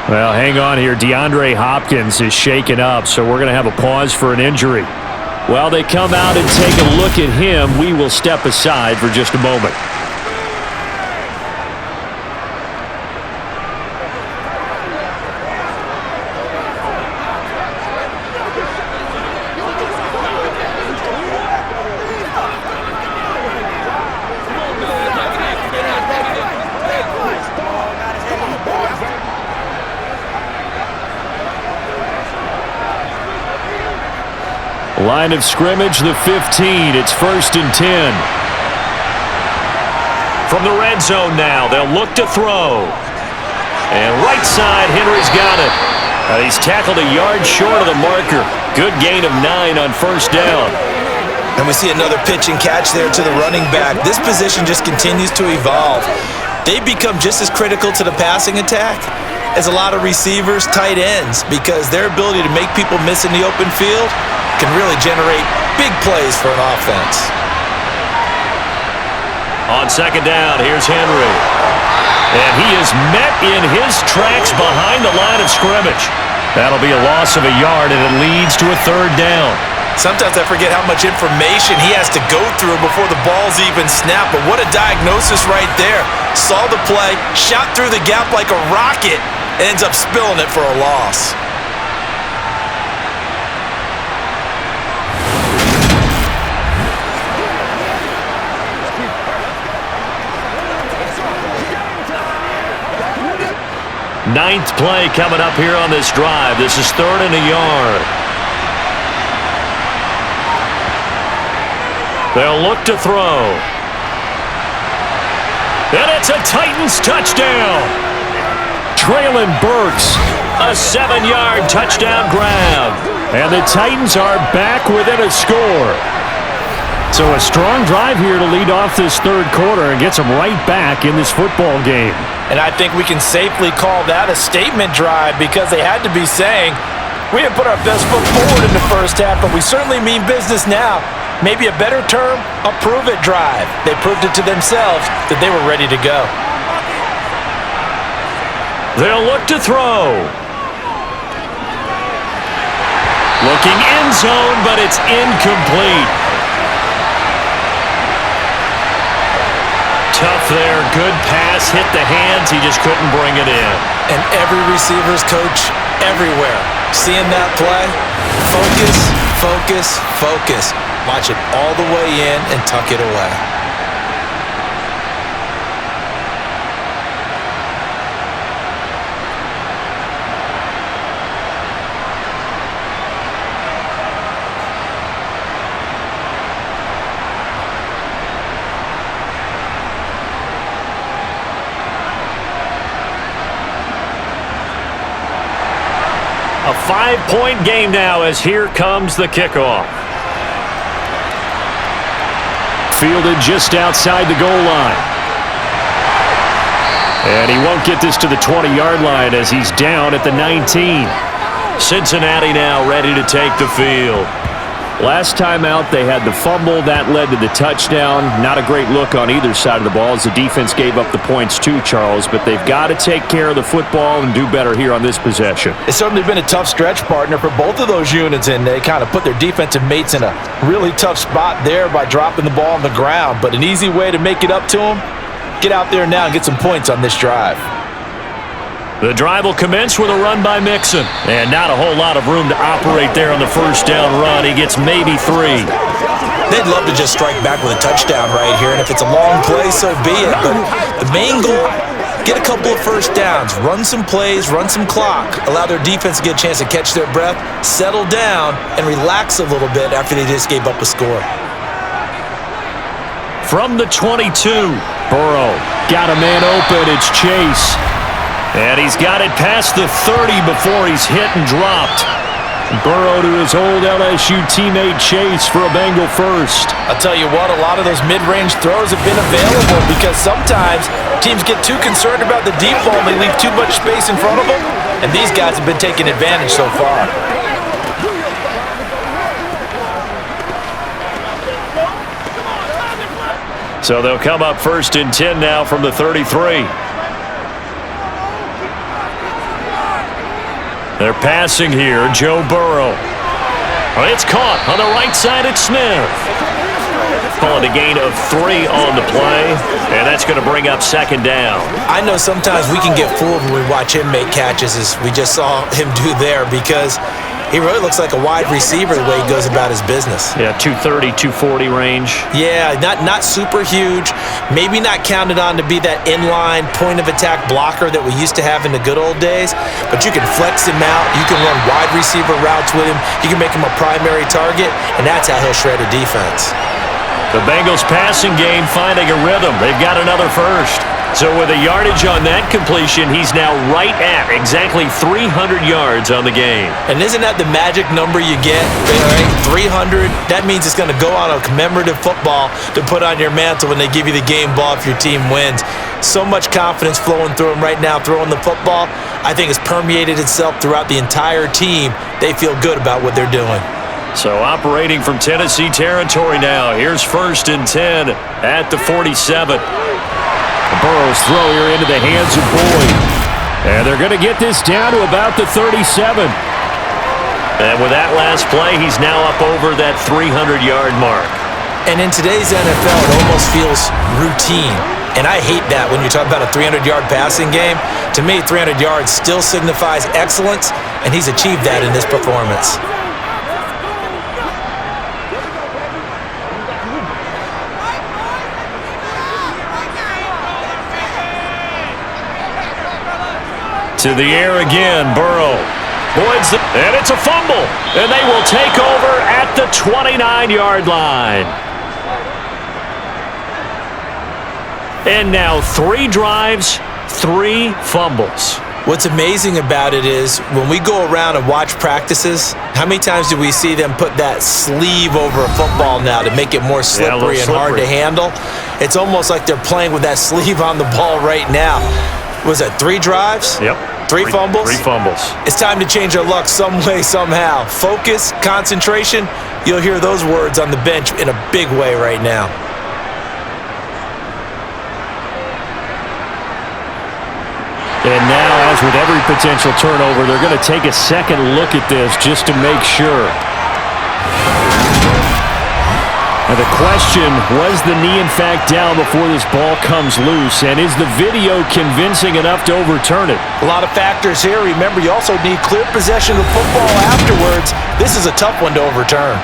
S2: Well, hang on here. DeAndre Hopkins is shaken up, so we're going to have a pause for an injury. While they come out and take a look at him, we will step aside for just a moment. Line of scrimmage, the 15. It's 1st and 10. From the red zone now, they'll look to throw. And right side, Henry's got it. He's tackled a yard short of the marker. Good gain of 9 on 1st down.
S3: And we see another pitch and catch there to the running back. This position just continues to evolve. They become just as critical to the passing attack as a lot of receivers, tight ends, because their ability to make people miss in the open field can really generate big plays for an offense.
S2: On 2nd down, here's Henry. And he is met in his tracks behind the line of scrimmage. That'll be a loss of a yard, and it leads to a 3rd down.
S3: Sometimes I forget how much information he has to go through before the ball's even snapped, but what a diagnosis right there. Saw the play, shot through the gap like a rocket, and ends up spilling it for a loss.
S2: Ninth play coming up here on this drive. This is 3rd and a yard. They'll look to throw. And it's a Titans touchdown. Traylon Burks, a 7-yard touchdown grab. And the Titans are back within a score. So a strong drive here to lead off this third quarter and gets them right back in this football game.
S3: And I think we can safely call that a statement drive because they had to be saying, we didn't put our best foot forward in the first half, but we certainly mean business now. Maybe a better term, a prove-it drive. They proved it to themselves that they were ready to go.
S2: They'll look to throw. Looking end zone, but it's incomplete. Tough there, good pass, hit the hands, he just couldn't bring it in.
S3: And every receiver's coach everywhere, seeing that play, focus, focus, focus. Watch it all the way in and tuck it away.
S2: A 5-point game now as here comes the kickoff. Fielded just outside the goal line. And he won't get this to the 20-yard line as he's down at the 19. Cincinnati now ready to take the field. Last time out, they had the fumble. That led to the touchdown. Not a great look on either side of the ball as the defense gave up the points too, Charles. But they've got to take care of the football and do better here on this possession.
S3: It's certainly been a tough stretch, partner, for both of those units, and they kind of put their defensive mates in a really tough spot there by dropping the ball on the ground. But an easy way to make it up to them, get out there now and get some points on this drive.
S2: The drive will commence with a run by Mixon. And not a whole lot of room to operate there on the first down run. He gets maybe 3.
S3: They'd love to just strike back with a touchdown right here, and if it's a long play, so be it. But the main goal, get a couple of first downs, run some plays, run some clock, allow their defense to get a chance to catch their breath, settle down, and relax a little bit after they just gave up a score.
S2: From the 22, Burrow got a man open. It's Chase. And he's got it past the 30 before he's hit and dropped. Burrow to his old LSU teammate Chase for a Bengal first.
S3: I'll tell you what, a lot of those mid-range throws have been available because sometimes teams get too concerned about the deep ball and they leave too much space in front of them, and these guys have been taking advantage so far.
S2: So they'll come up first and 10 now from the 33. They're passing here, Joe Burrow. It's caught on the right side at Smith. Calling a gain of 3 on the play, and that's going to bring up second down.
S3: I know sometimes we can get fooled when we watch him make catches, as we just saw him do there, because he really looks like a wide receiver the way he goes about his business.
S2: Yeah, 230, 240 range.
S3: Yeah, not super huge. Maybe not counted on to be that inline point-of-attack blocker that we used to have in the good old days, but you can flex him out. You can run wide receiver routes with him. You can make him a primary target, and that's how he'll shred a defense.
S2: The Bengals passing game finding a rhythm. They've got another first. So with a yardage on that completion, he's now right at exactly 300 yards on the game.
S3: And isn't that the magic number you get? Right? 300, that means it's going to go on a commemorative football to put on your mantle when they give you the game ball if your team wins. So much confidence flowing through him right now throwing the football. I think it's permeated itself throughout the entire team. They feel good about what they're doing.
S2: So operating from Tennessee territory now. Here's first and 10 at the 47. Burrow's throw here into the hands of Boyd. And they're going to get this down to about the 37. And with that last play, he's now up over that 300-yard mark.
S3: And in today's NFL, it almost feels routine. And I hate that when you talk about a 300-yard passing game. To me, 300 yards still signifies excellence, and he's achieved that in this performance.
S2: To the air again, Burrow. Boyd's and it's a fumble. And they will take over at the 29-yard line. And now 3 drives, 3 fumbles.
S3: What's amazing about it is when we go around and watch practices, how many times do we see them put that sleeve over a football now to make it more slippery and hard to handle? It's almost like they're playing with that sleeve on the ball right now. Was it 3 drives?
S4: Yep.
S3: 3 fumbles?
S4: 3 fumbles.
S3: It's time to change our luck some way, somehow. Focus, concentration, you'll hear those words on the bench in a big way right now.
S2: And now, as with every potential turnover, they're going to take a second look at this just to make sure. And the question, was the knee in fact down before this ball comes loose? And is the video convincing enough to overturn it?
S3: A lot of factors here. Remember, you also need clear possession of football afterwards. This is a tough one to overturn.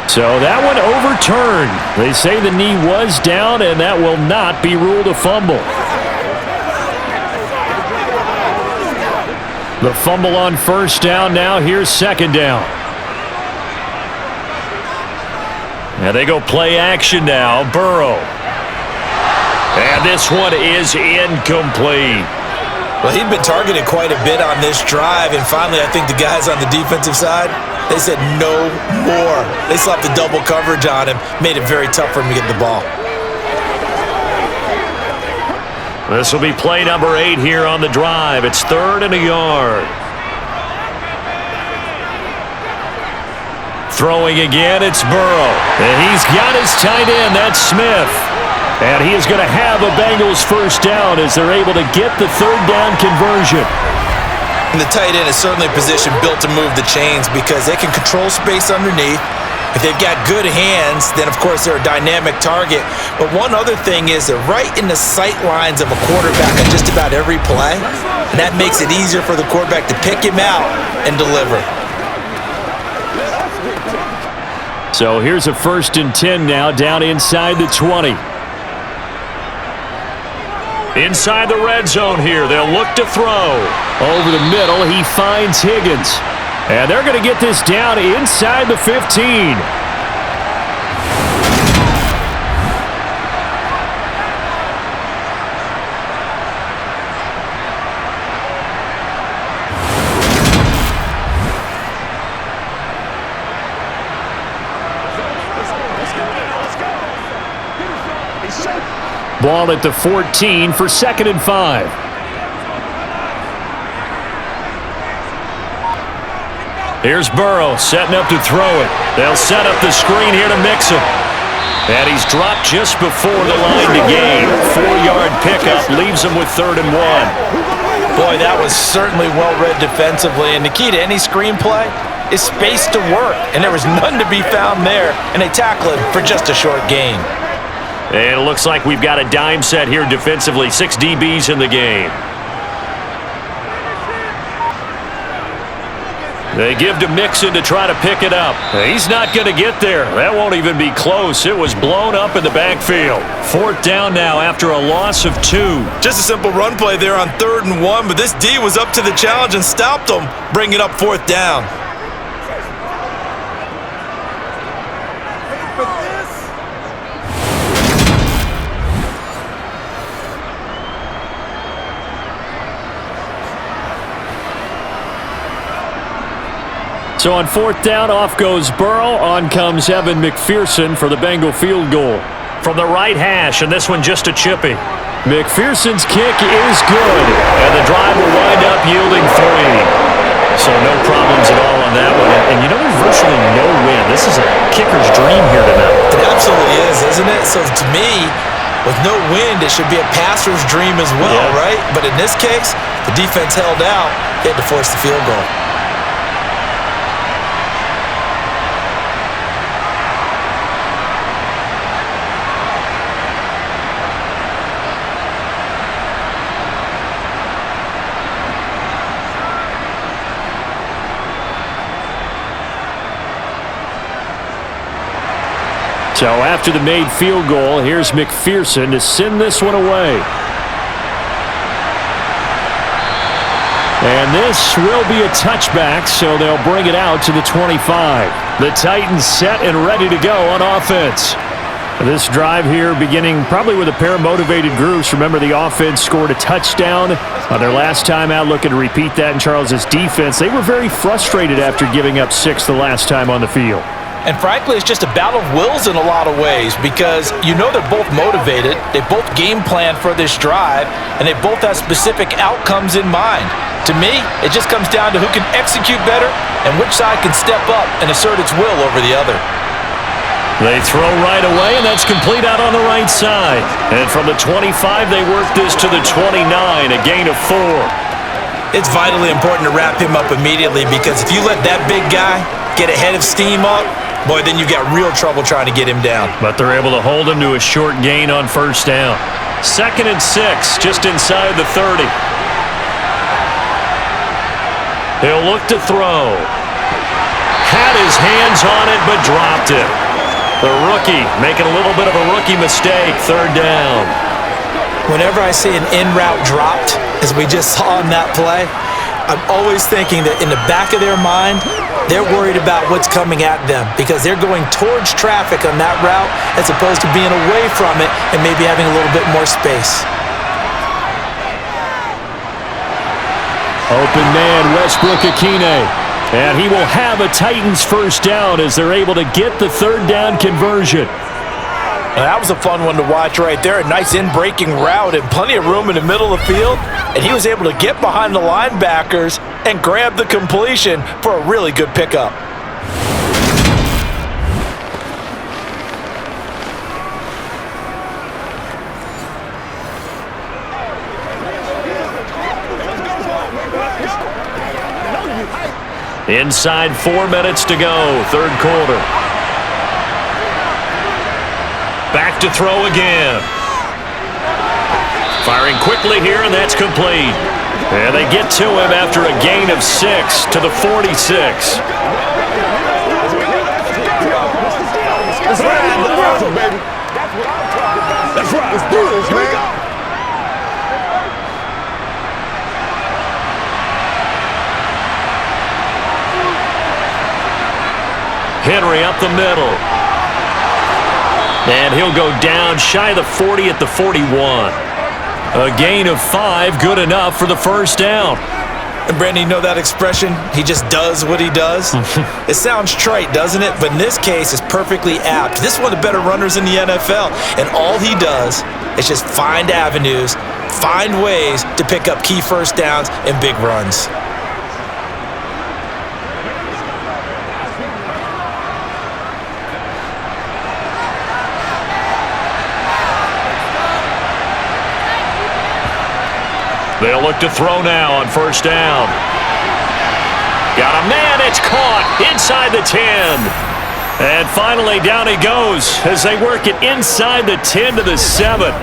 S2: So that one overturned. They say the knee was down, and that will not be ruled a fumble. The fumble on first down now. Here's second down. And they go play action now. Burrow. And this one is incomplete.
S3: Well, he'd been targeted quite a bit on this drive, and finally I think the guys on the defensive side, they said no more. They slapped the double coverage on him, made it very tough for him to get the ball.
S4: This will be play number 8 here on the drive. It's 3rd and a yard. Throwing again, it's Burrow.
S2: And he's got his tight end, that's Smith. And he is going to have a Bengals first down as they're able to get the 3rd down conversion.
S3: And the tight end is certainly a position built to move the chains because they can control space underneath. If they've got good hands, then of course they're a dynamic target. But one other thing is they're right in the sight lines of a quarterback on just about every play. And that makes it easier for the quarterback to pick him out and deliver.
S2: So here's a 1st and 10 now down inside the 20.
S4: Inside the red zone here, they'll look to throw.
S2: Over the middle, he finds Higgins. And they're going to get this down inside the 15. Ball at the 14 for 2nd and 5.
S4: Here's Burrow setting up to throw it. They'll set up the screen here to mix him. And he's dropped just before the line to gain. 4-yard pickup leaves him with 3rd and 1.
S3: Boy, that was certainly well-read defensively. And the key to any screenplay is space to work. And there was none to be found there. And they tackle it for just a short gain.
S4: And it looks like we've got a dime set here defensively. 6 DBs in the game. They give to Mixon to try to pick it up. He's not going to get there. That won't even be close. It was blown up in the backfield. 4th down now after a loss of 2.
S3: Just a simple run play there on 3rd and 1, but this D was up to the challenge and stopped them, bringing up 4th down.
S2: So on 4th down, off goes Burrow. On comes Evan McPherson for the Bengal field goal.
S4: From the right hash, and this one just a chippy.
S2: McPherson's kick is good.
S4: And the drive will wind up yielding 3. So no problems at all on that one. And you know, there's virtually no win. This is a kicker's dream here tonight.
S3: It absolutely is, isn't it? So to me, with no wind, it should be a passer's dream as well, right? But in this case, the defense held out. They had to force the field goal.
S2: So after the made field goal, here's McPherson to send this one away. And this will be a touchback, so they'll bring it out to the 25. The Titans set and ready to go on offense. This drive here beginning probably with a pair of motivated groups. Remember, the offense scored a touchdown on their last time out, looking to repeat that in Charles's defense. They were very frustrated after giving up 6 the last time on the field.
S3: And frankly, it's just a battle of wills in a lot of ways because you know they're both motivated, they both game plan for this drive, and they both have specific outcomes in mind. To me, it just comes down to who can execute better and which side can step up and assert its will over the other.
S2: They throw right away, and that's complete out on the right side. And from the 25, they work this to the 29, a gain of 4.
S3: It's vitally important to wrap him up immediately because if you let that big guy get a head of steam up, boy, then you've got real trouble trying to get him down.
S4: But they're able to hold him to a short gain on first down. 2nd and 6, just inside the 30. He'll look to throw. Had his hands on it, but dropped it. The rookie making a little bit of a rookie mistake, 3rd down.
S3: Whenever I see an in-route dropped, as we just saw in that play, I'm always thinking that in the back of their mind, they're worried about what's coming at them because they're going towards traffic on that route as opposed to being away from it and maybe having a little bit more space.
S2: Open man, Westbrook-Ikhine. And he will have a Titans first down as they're able to get the 3rd down conversion.
S3: Now, that was a fun one to watch right there. A nice in-breaking route and plenty of room in the middle of the field. And he was able to get behind the linebackers and grab the completion for a really good pickup.
S4: Inside 4 minutes to go, 3rd quarter. Back to throw again. Firing quickly here, and that's complete. And they get to him after a gain of 6 to the 46.
S5: That's right, baby. That's right. Let's do this, man.
S4: Henry up the middle. And he'll go down shy of the 40 at the 41. A gain of 5, good enough for the first down.
S3: And Brandon, you know that expression? He just does what he does? It sounds trite, doesn't it? But in this case, it's perfectly apt. This is one of the better runners in the NFL. And all he does is just find avenues, find ways to pick up key first downs and big runs.
S4: They'll look to throw now on first down. Got a man, it's caught inside the 10. And finally down he goes as they work it inside the 10 to the 7.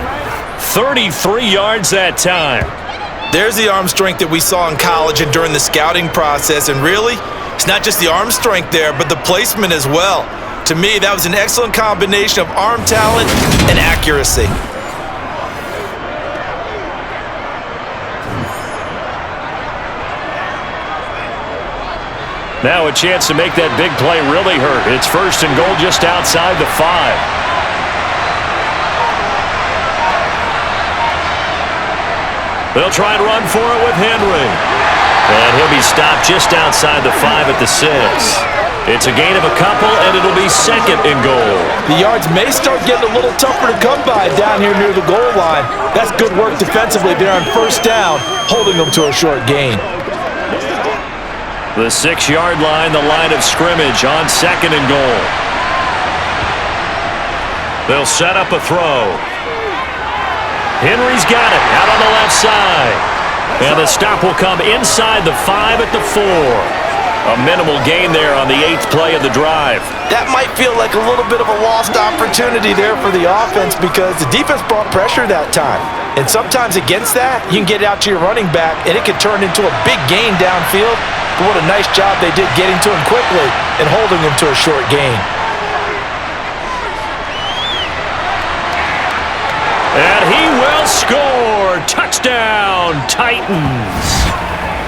S4: 33 yards that time.
S3: There's the arm strength that we saw in college and during the scouting process. And really, it's not just the arm strength there, but the placement as well. To me, that was an excellent combination of arm talent and accuracy.
S4: Now a chance to make that big play really hurt. It's 1st and goal just outside the 5. They'll try and run for it with Henry. And he'll be stopped just outside the 5 at the 6. It's a gain of a couple, and it'll be 2nd and goal.
S3: The yards may start getting a little tougher to come by down here near the goal line. That's good work defensively there on first down, holding them to a short gain.
S4: The 6-yard line, the line of scrimmage on 2nd and goal. They'll set up a throw. Henry's got it out on the left side. And the stop will come inside the 5 at the 4. A minimal gain there on the 8th play of the drive.
S3: That might feel like a little bit of a lost opportunity there for the offense because the defense brought pressure that time. And sometimes against that, you can get out to your running back, and it can turn into a big gain downfield. But what a nice job they did getting to him quickly and holding him to a short gain.
S4: And he will score. Touchdown, Titans.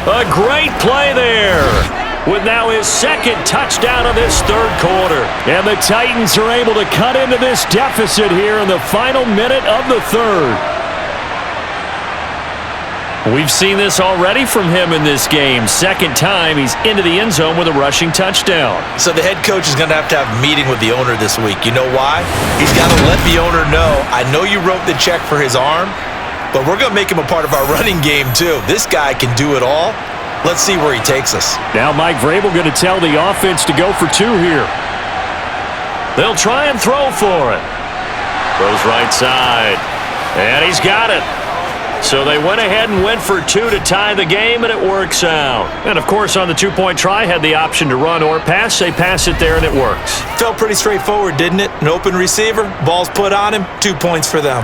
S2: A great play there, with now his second touchdown of this third quarter. And the Titans are able to cut into this deficit here in the final minute of the third.
S4: We've seen this already from him in this game. Second time he's into the end zone with a rushing touchdown.
S3: So the head coach is going to have a meeting with the owner this week. You know why? He's got to let the owner know, I know you wrote the check for his arm, but we're going to make him a part of our running game too. This guy can do it all. Let's see where he takes us.
S2: Now Mike Vrabel going to tell the offense to go for two here.
S4: They'll try and throw for it. Throws right side. And he's got it. So they went ahead and went for two to tie the game, and it works out. And, of course, on the two-point try, had the option to run or pass. They pass it there, and it works.
S3: Felt pretty straightforward, didn't it? An open receiver, ball's put on him, 2 points for them.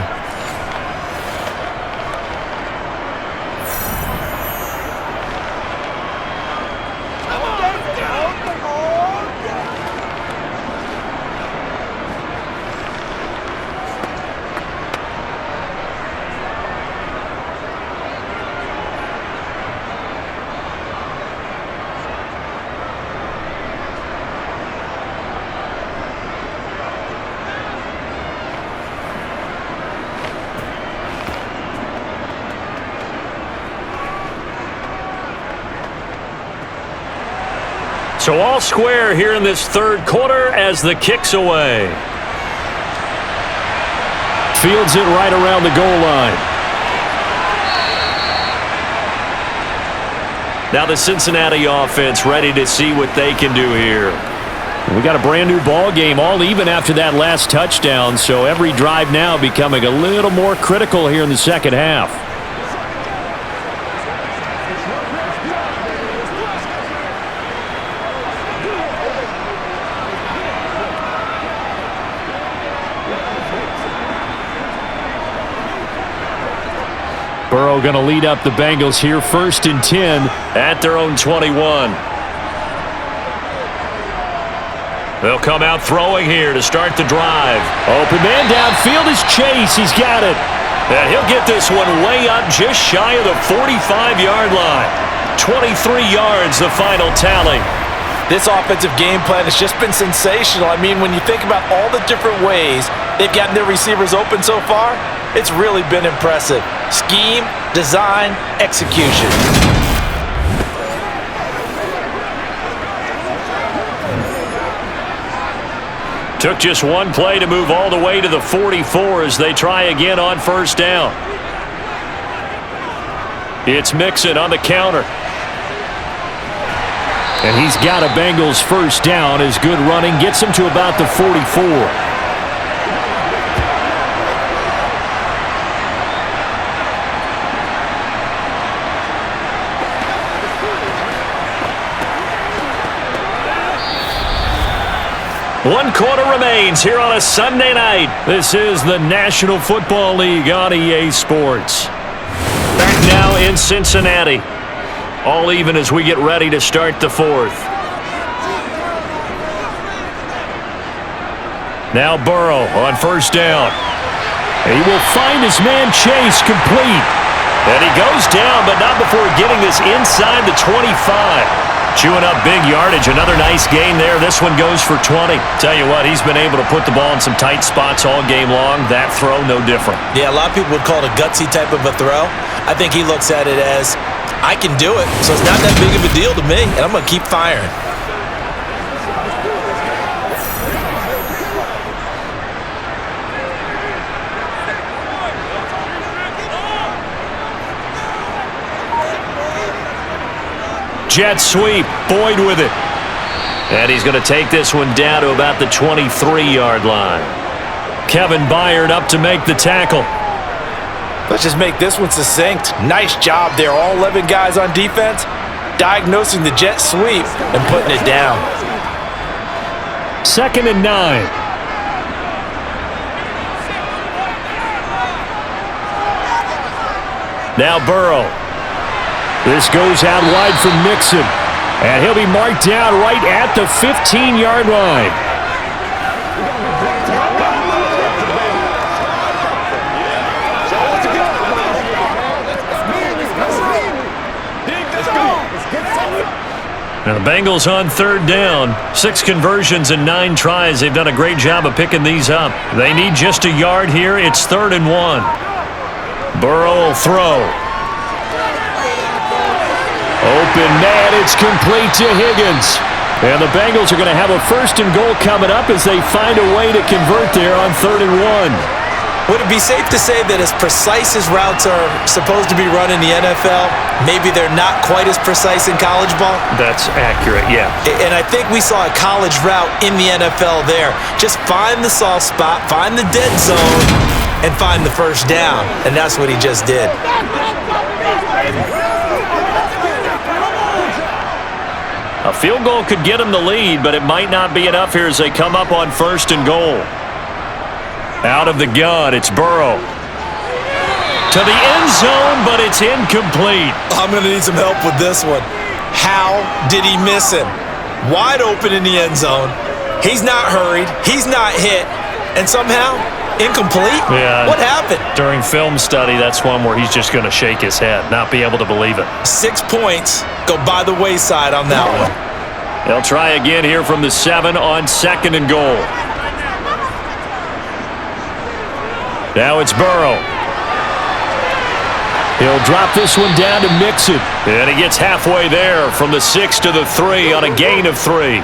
S4: So all square here in this third quarter as the kick's away.
S2: Fields it right around the goal line.
S4: Now the Cincinnati offense ready to see what they can do here.
S2: We got a brand new ball game, all even after that last touchdown, so every drive now becoming a little more critical here in the second half. Burrow going to lead up the Bengals here, 1st and 10
S4: at their own 21. They'll come out throwing here to start the drive.
S2: Open man downfield is Chase. He's got it.
S4: And he'll get this one way up just shy of the 45-yard line. 23 yards, the final tally.
S3: This offensive game plan has just been sensational. I mean, when you think about all the different ways they've gotten their receivers open so far, it's really been impressive. Scheme, design, execution.
S4: Took just one play to move all the way to the 44 as they try again on first down. It's Mixon on the counter.
S2: And he's got a Bengals first down. His good running gets him to about the 44.
S4: One quarter remains here on a Sunday night.
S2: This is the National Football League on EA Sports.
S4: Back now in Cincinnati. All even as we get ready to start the fourth. Now Burrow on first down.
S2: He will find his man Chase complete.
S4: And he goes down, but not before getting this inside the 25. Chewing up big yardage. Another nice gain there. This one goes for 20. Tell you what, he's been able to put the ball in some tight spots all game long. That throw, no different.
S3: Yeah, a lot of people would call it a gutsy type of a throw. I think he looks at it as, I can do it, so it's not that big of a deal to me, and I'm going to keep firing.
S4: Jet sweep, Boyd with it. And he's going to take this one down to about the 23-yard line. Kevin Byard up to make the tackle.
S3: Let's just make this one succinct. Nice job there, all 11 guys on defense, diagnosing the jet sweep and putting it down.
S2: 2nd and 9.
S4: Now Burrow.
S2: This goes out wide for Mixon. And he'll be marked down right at the 15-yard line.
S4: Now the Bengals on third down. 6 conversions and 9 tries. They've done a great job of picking these up. They need just a yard here. It's 3rd and 1. Burrow will throw.
S2: Open man, it's complete to Higgins. And the Bengals are going to have a 1st and goal coming up as they find a way to convert there on 3rd and 1.
S3: Would it be safe to say that as precise as routes are supposed to be run in the NFL, maybe they're not quite as precise in college ball?
S4: That's accurate, yeah.
S3: And I think we saw a college route in the NFL there. Just find the soft spot, find the dead zone, and find the 1st down. And that's what he just did.
S4: A field goal could get them the lead, but it might not be enough here as they come up on 1st and goal. Out of the gun, it's Burrow. To the end zone, but it's incomplete.
S3: I'm going to need some help with this one. How did he miss him? Wide open in the end zone. He's not hurried. He's not hit. And somehow, incomplete?
S4: Yeah.
S3: What happened?
S4: During film study, that's one where he's just going to shake his head, not be able to believe it.
S3: 6 points go by the wayside on that one.
S4: They'll try again here from the 7 on 2nd and goal. Now it's Burrow.
S2: He'll drop this one down to Mixon.
S4: And he gets halfway there from the 6 to the 3 on a gain of 3.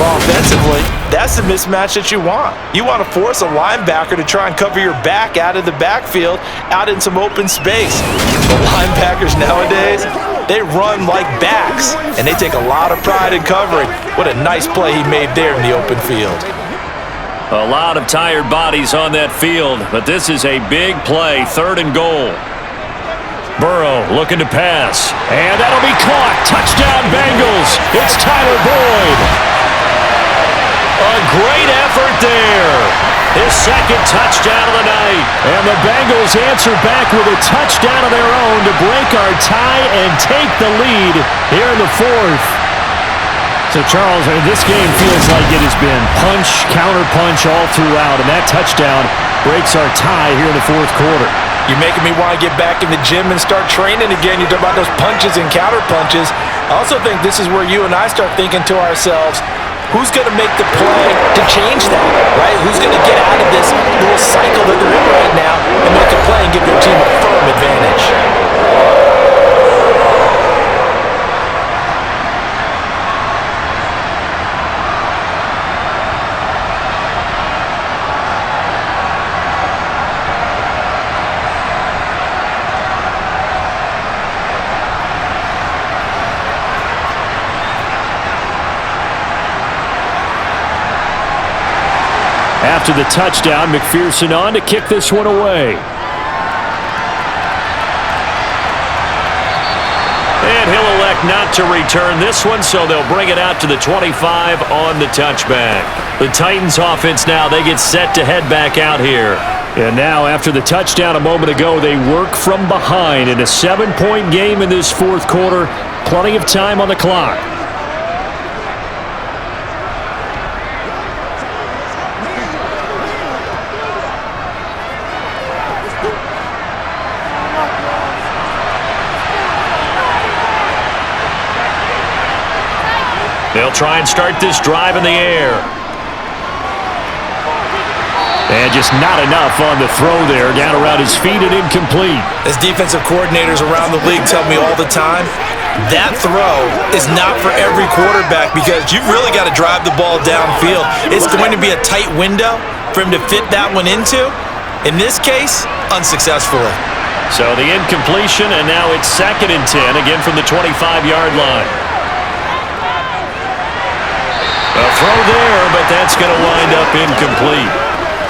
S3: Well, offensively, that's the mismatch that you want. You want to force a linebacker to try and cover your back out of the backfield, out in some open space. The linebackers nowadays, they run like backs, and they take a lot of pride in covering. What a nice play he made there in the open field.
S4: A lot of tired bodies on that field, but this is a big play, 3rd and goal. Burrow looking to pass, and that'll be caught. Touchdown Bengals. It's Tyler Boyd. A great effort there. His 2nd touchdown of the night. And the Bengals answer back with a touchdown of their own to break our tie and take the lead here in the 4th.
S2: So, Charles, this game feels like it has been punch, counter-punch all throughout, and that touchdown breaks our tie here in the 4th quarter.
S3: You're making me want to get back in the gym and start training again. You talk about those punches and counter-punches. I also think this is where you and I start thinking to ourselves, who's going to make the play to change that, right? Who's going to get out of this little cycle that they're in right now and make a play and give their team a firm advantage?
S2: After the touchdown, McPherson on to kick this one away.
S4: And he'll elect not to return this one, so they'll bring it out to the 25 on the touchback. The Titans offense now, they get set to head back out here.
S2: And now, after the touchdown a moment ago, they work from behind in a 7-point game in this 4th quarter. Plenty of time on the clock.
S4: They'll try and start this drive in the air.
S2: And just not enough on the throw there. Down around his feet and incomplete.
S3: As defensive coordinators around the league tell me all the time, that throw is not for every quarterback because you've really got to drive the ball downfield. It's going to be a tight window for him to fit that one into. In this case, unsuccessfully.
S4: So the incompletion, and now it's 2nd and 10, again from the 25-yard line. A throw there, but that's going to wind up incomplete.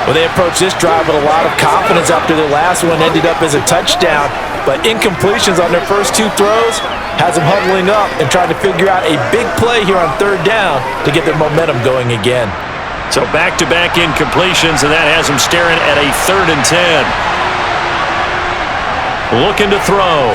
S3: Well, they approached this drive with a lot of confidence after their last one ended up as a touchdown. But incompletions on their first 2 throws has them huddling up and trying to figure out a big play here on 3rd down to get their momentum going again.
S4: So back-to-back incompletions, and that has them staring at a 3rd and 10. Looking to throw.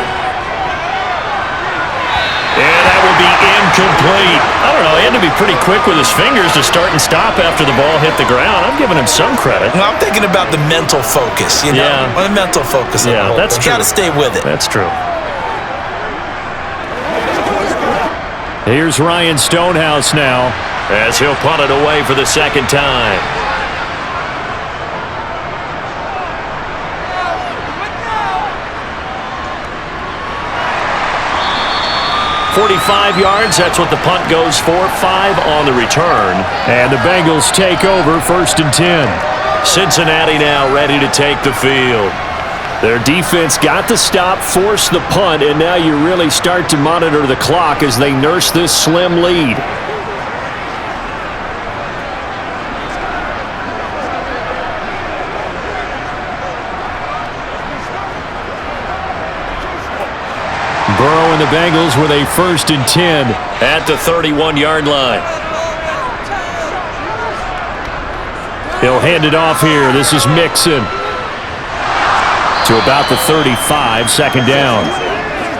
S4: And that will be incomplete. I don't know, he had to be pretty quick with his fingers to start and stop after the ball hit the ground. I'm giving him some credit.
S3: Well, I'm thinking about the mental focus, you know?
S4: Yeah.
S3: The mental focus.
S4: Yeah, that's true.
S3: Got to stay with it.
S4: That's true.
S2: Here's Ryan Stonehouse now, as he'll punt it away for the second time. 45 yards, that's what the punt goes for. 5 on the return. And the Bengals take over 1st and 10. Cincinnati now ready to take the field. Their defense got the stop, forced the punt, and now you really start to monitor the clock as they nurse this slim lead. Burrow and the Bengals with a 1st and 10 at the 31-yard line. He'll hand it off here. This is Mixon to about the 35, 2nd down.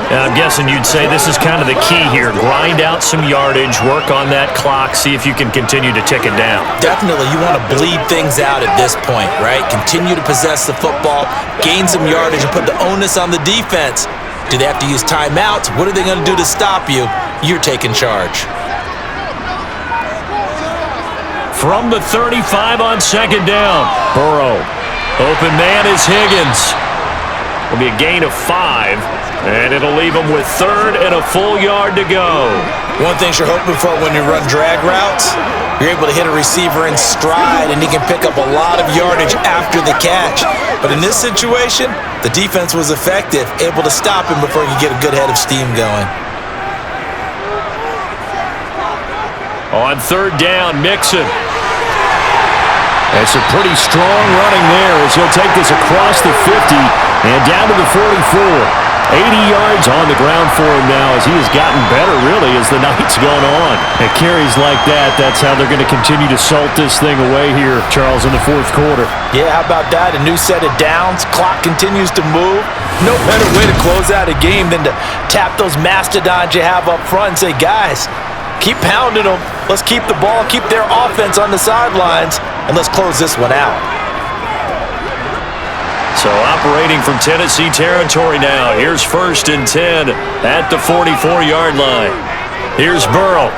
S4: I'm guessing you'd say this is kind of the key here. Grind out some yardage, work on that clock, see if you can continue to tick it down.
S3: Definitely, you want to bleed things out at this point, right? Continue to possess the football, gain some yardage, and put the onus on the defense. Do they have to use timeouts? What are they going to do to stop you? You're taking charge.
S2: From the 35 on 2nd down. Burrow. Open man is Higgins. Will be a gain of 5, and it'll leave him with 3rd and a full yard to go.
S3: One thing you're hoping for when you run drag routes, you're able to hit a receiver in stride, and he can pick up a lot of yardage after the catch. But in this situation, the defense was effective, able to stop him before he could get a good head of steam going.
S2: On 3rd down, Mixon. That's a pretty strong running there as he'll take this across the 50 and down to the 44. 80 yards on the ground for him now as he has gotten better, really, as the night's gone on. At carries like that, that's how they're going to continue to salt this thing away here, Charles, in the 4th quarter.
S3: Yeah, how about that? A new set of downs. Clock continues to move. No better way to close out a game than to tap those mastodons you have up front and say, guys, keep pounding them. Let's keep the ball, keep their offense on the sidelines, and let's close this one out.
S2: So operating from Tennessee territory now. Here's 1st and 10 at the 44-yard line. Here's Burrow.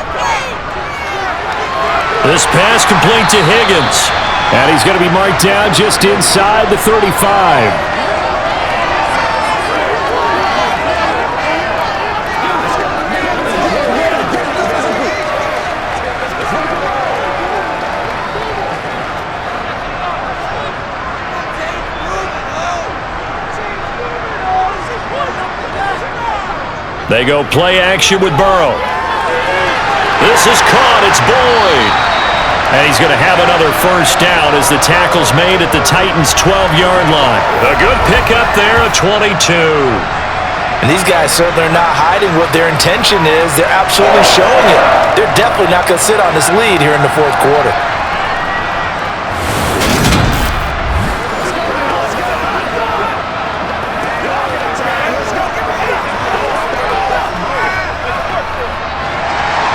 S2: This pass complete to Higgins. And he's going to be marked down just inside the 35. They go play action with Burrow. This is caught. It's Boyd. And he's going to have another 1st down as the tackle's made at the Titans' 12-yard line. A good pickup there, a 22.
S3: And these guys certainly are not hiding what their intention is. They're absolutely showing it. They're definitely not going to sit on this lead here in the 4th quarter.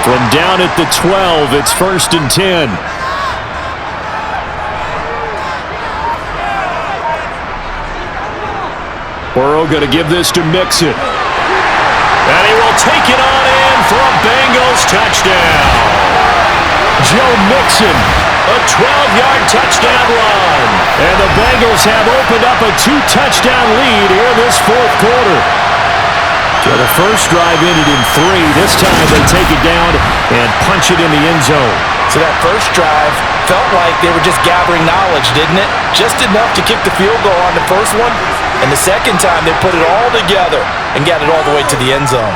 S2: From down at the 12, it's 1st and 10. Burrow going to give this to Mixon. And he will take it on in for a Bengals touchdown. Joe Mixon, a 12-yard touchdown run. And the Bengals have opened up a 2-touchdown lead here in this 4th quarter. So the first drive ended in 3. This time they take it down and punch it in the end zone.
S3: So that first drive felt like they were just gathering knowledge, didn't it? Just enough to kick the field goal on the first one. And the second time they put it all together and got it all the way to the end zone.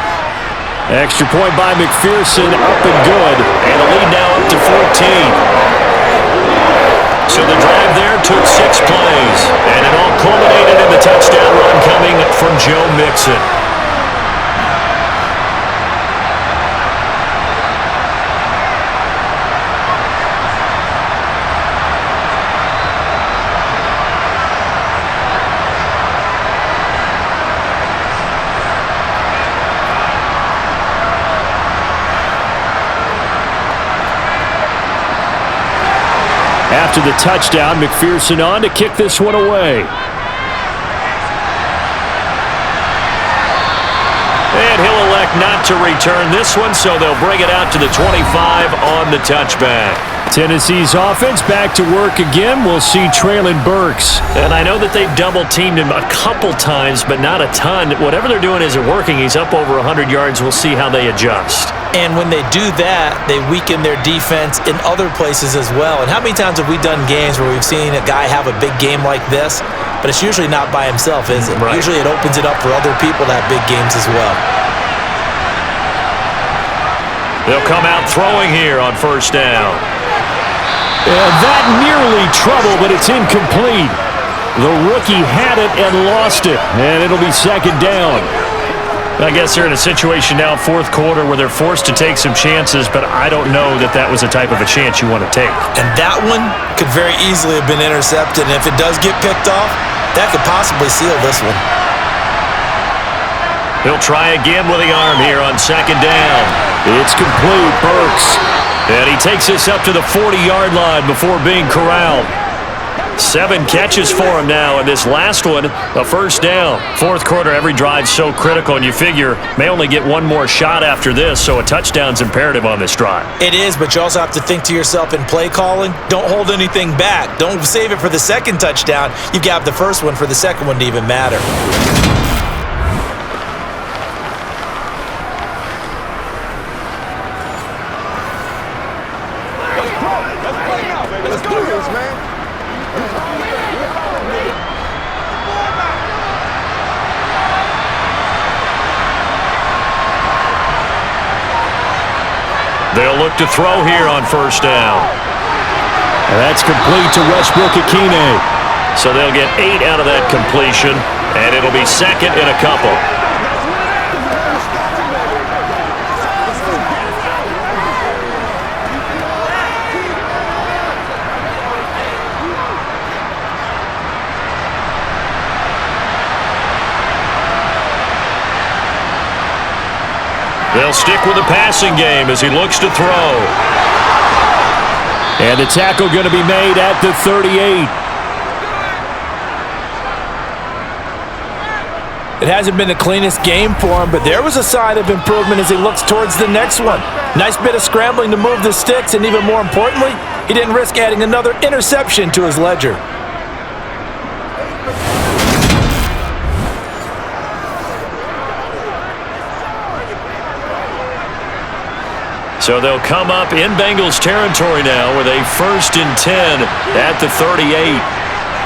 S2: Extra point by McPherson, up and good. And the lead now up to 14. So the drive there took 6 plays. And it all culminated in the touchdown run coming from Joe Mixon. After the touchdown, McPherson on to kick this one away. And he'll elect elect not to return this one, so they'll bring it out to the 25 on the touchback.
S7: Tennessee's offense back to work again. We'll see Traylon Burks.
S2: And I know that they've double-teamed him a couple times, but not a ton. Whatever they're doing isn't working. He's up over 100 yards. We'll see how they adjust.
S3: And when they do that, they weaken their defense in other places as well. And how many times have we done games where we've seen a guy have a big game like this, but it's usually not by himself, is it?
S2: Right.
S3: Usually it opens it up for other people to have big games as well.
S2: They'll come out throwing here on first down.
S7: And that nearly trouble, but it's incomplete. The rookie had it and lost it, and it'll be second down.
S2: I guess they're in a situation now, fourth quarter, where they're forced to take some chances, but I don't know that that was the type of a chance you want to take.
S3: And that one could very easily have been intercepted, and if it does get picked off, that could possibly seal this one.
S2: He'll try again with the arm here on second down.
S7: It's complete, Burks.
S2: And he takes this up to the 40-yard line before being corralled. 7 catches for him now, and this last one, a first down. Fourth quarter, every drive's so critical, and you figure may only get one more shot after this, so a touchdown's imperative on this drive.
S3: It is, but you also have to think to yourself in play calling, don't hold anything back. Don't save it for the second touchdown. You've got the first one for the second one to even matter.
S5: Let's do this, man.
S2: They'll look to throw here on first down.
S7: And that's complete to Westbrook-Akine.
S2: So they'll get 8 out of that completion, and it'll be second and a couple. They'll stick with the passing game as he looks to throw.
S7: And the tackle going to be made at the 38.
S3: It hasn't been the cleanest game for him, but there was a sign of improvement as he looks towards the next one. Nice bit of scrambling to move the sticks, and even more importantly, he didn't risk adding another interception to his ledger.
S2: So they'll come up in Bengals territory now with a 1st and 10 at the 38.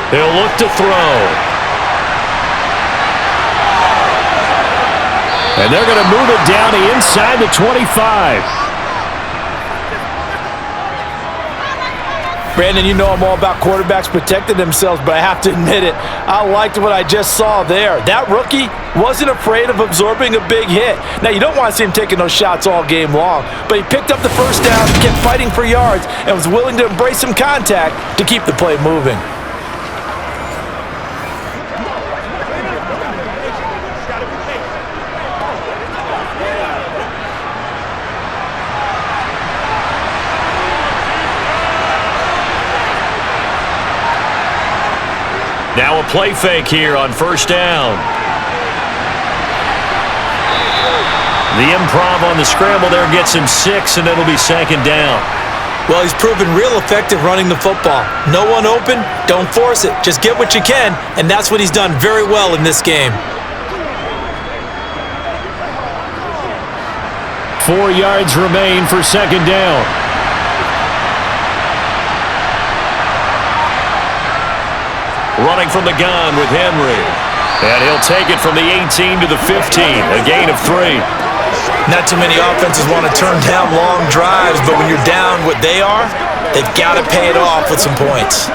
S2: They'll look to throw.
S7: And they're going to move it down to inside the 25.
S3: Brandon, you know I'm all about quarterbacks protecting themselves, but I have to admit it, I liked what I just saw there. That rookie wasn't afraid of absorbing a big hit. Now, you don't want to see him taking those shots all game long, but he picked up the first down, kept fighting for yards, and was willing to embrace some contact to keep the play moving.
S2: Now a play fake here on first down. The improv on the scramble there gets him 6, and it'll be second down.
S3: Well, he's proven real effective running the football. No one open, don't force it. Just get what you can, and that's what he's done very well in this game.
S7: 4 yards remain for second down.
S2: Running from the gun with Henry. And he'll take it from the 18 to the 15, a gain of 3.
S3: Not too many offenses want to turn down long drives, but when you're down what they are, they've got to pay it off with some points.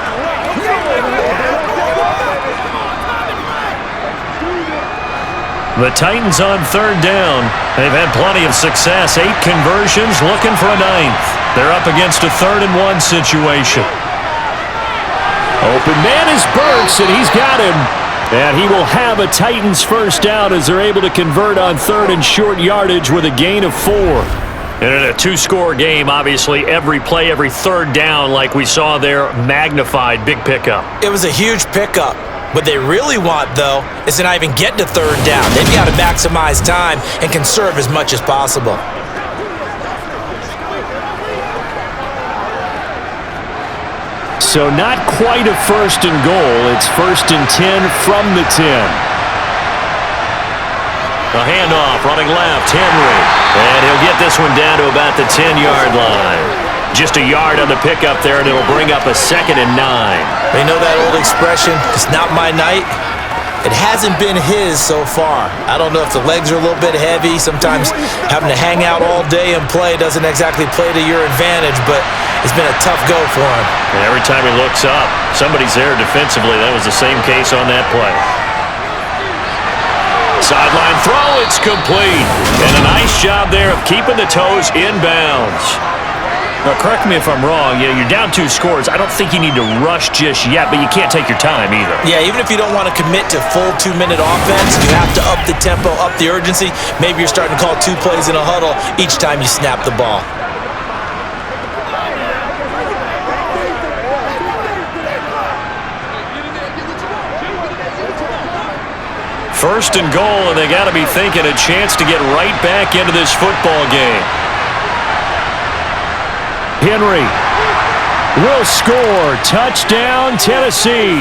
S2: The Titans on third down. They've had plenty of success. 8 conversions, looking for a 9th. They're up against a 3rd and 1 situation.
S7: Open man is Burks, and he's got him. And he will have a Titans first down as they're able to convert on 3rd and short yardage with a gain of 4.
S2: And in a 2-score game, obviously, every play, every 3rd down, like we saw there, magnified, big pickup.
S3: It was a huge pickup. What they really want, though, is to not even get to third down. They've got to maximize time and conserve as much as possible.
S7: So not quite a 1st and goal. It's 1st and 10 from the 10.
S2: A handoff, running left, Henry. And he'll get this one down to about the 10-yard line. Just a yard on the pickup there, and it'll bring up a 2nd and 9.
S3: They know that old expression, it's not my night. It hasn't been his so far. I don't know if the legs are a little bit heavy. Sometimes having to hang out all day and play doesn't exactly play to your advantage, but it's been a tough go for him.
S2: And every time he looks up, somebody's there defensively. That was the same case on that play. Sideline throw, it's complete. And a nice job there of keeping the toes in bounds. Now, correct me if I'm wrong. Yeah, you're down 2 scores. I don't think you need to rush just yet, but you can't take your time either.
S3: Yeah, even if you don't want to commit to full 2-minute offense, you have to up the tempo, up the urgency. Maybe you're starting to call 2 plays in a huddle each time you snap the ball.
S2: First and goal, and they got to be thinking a chance to get right back into this football game.
S7: Henry will score. Touchdown, Tennessee.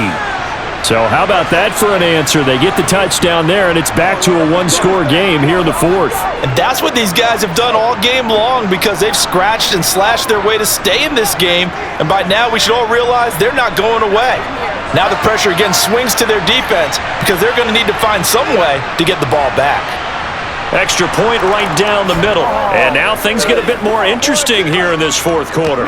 S7: So how about that for an answer? They get the touchdown there, and it's back to a 1-score game here in the 4th.
S3: And that's what these guys have done all game long because they've scratched and slashed their way to stay in this game. And by now, we should all realize they're not going away. Now the pressure again swings to their defense because they're going to need to find some way to get the ball back.
S2: Extra point right down the middle. And now things get a bit more interesting here in this 4th quarter.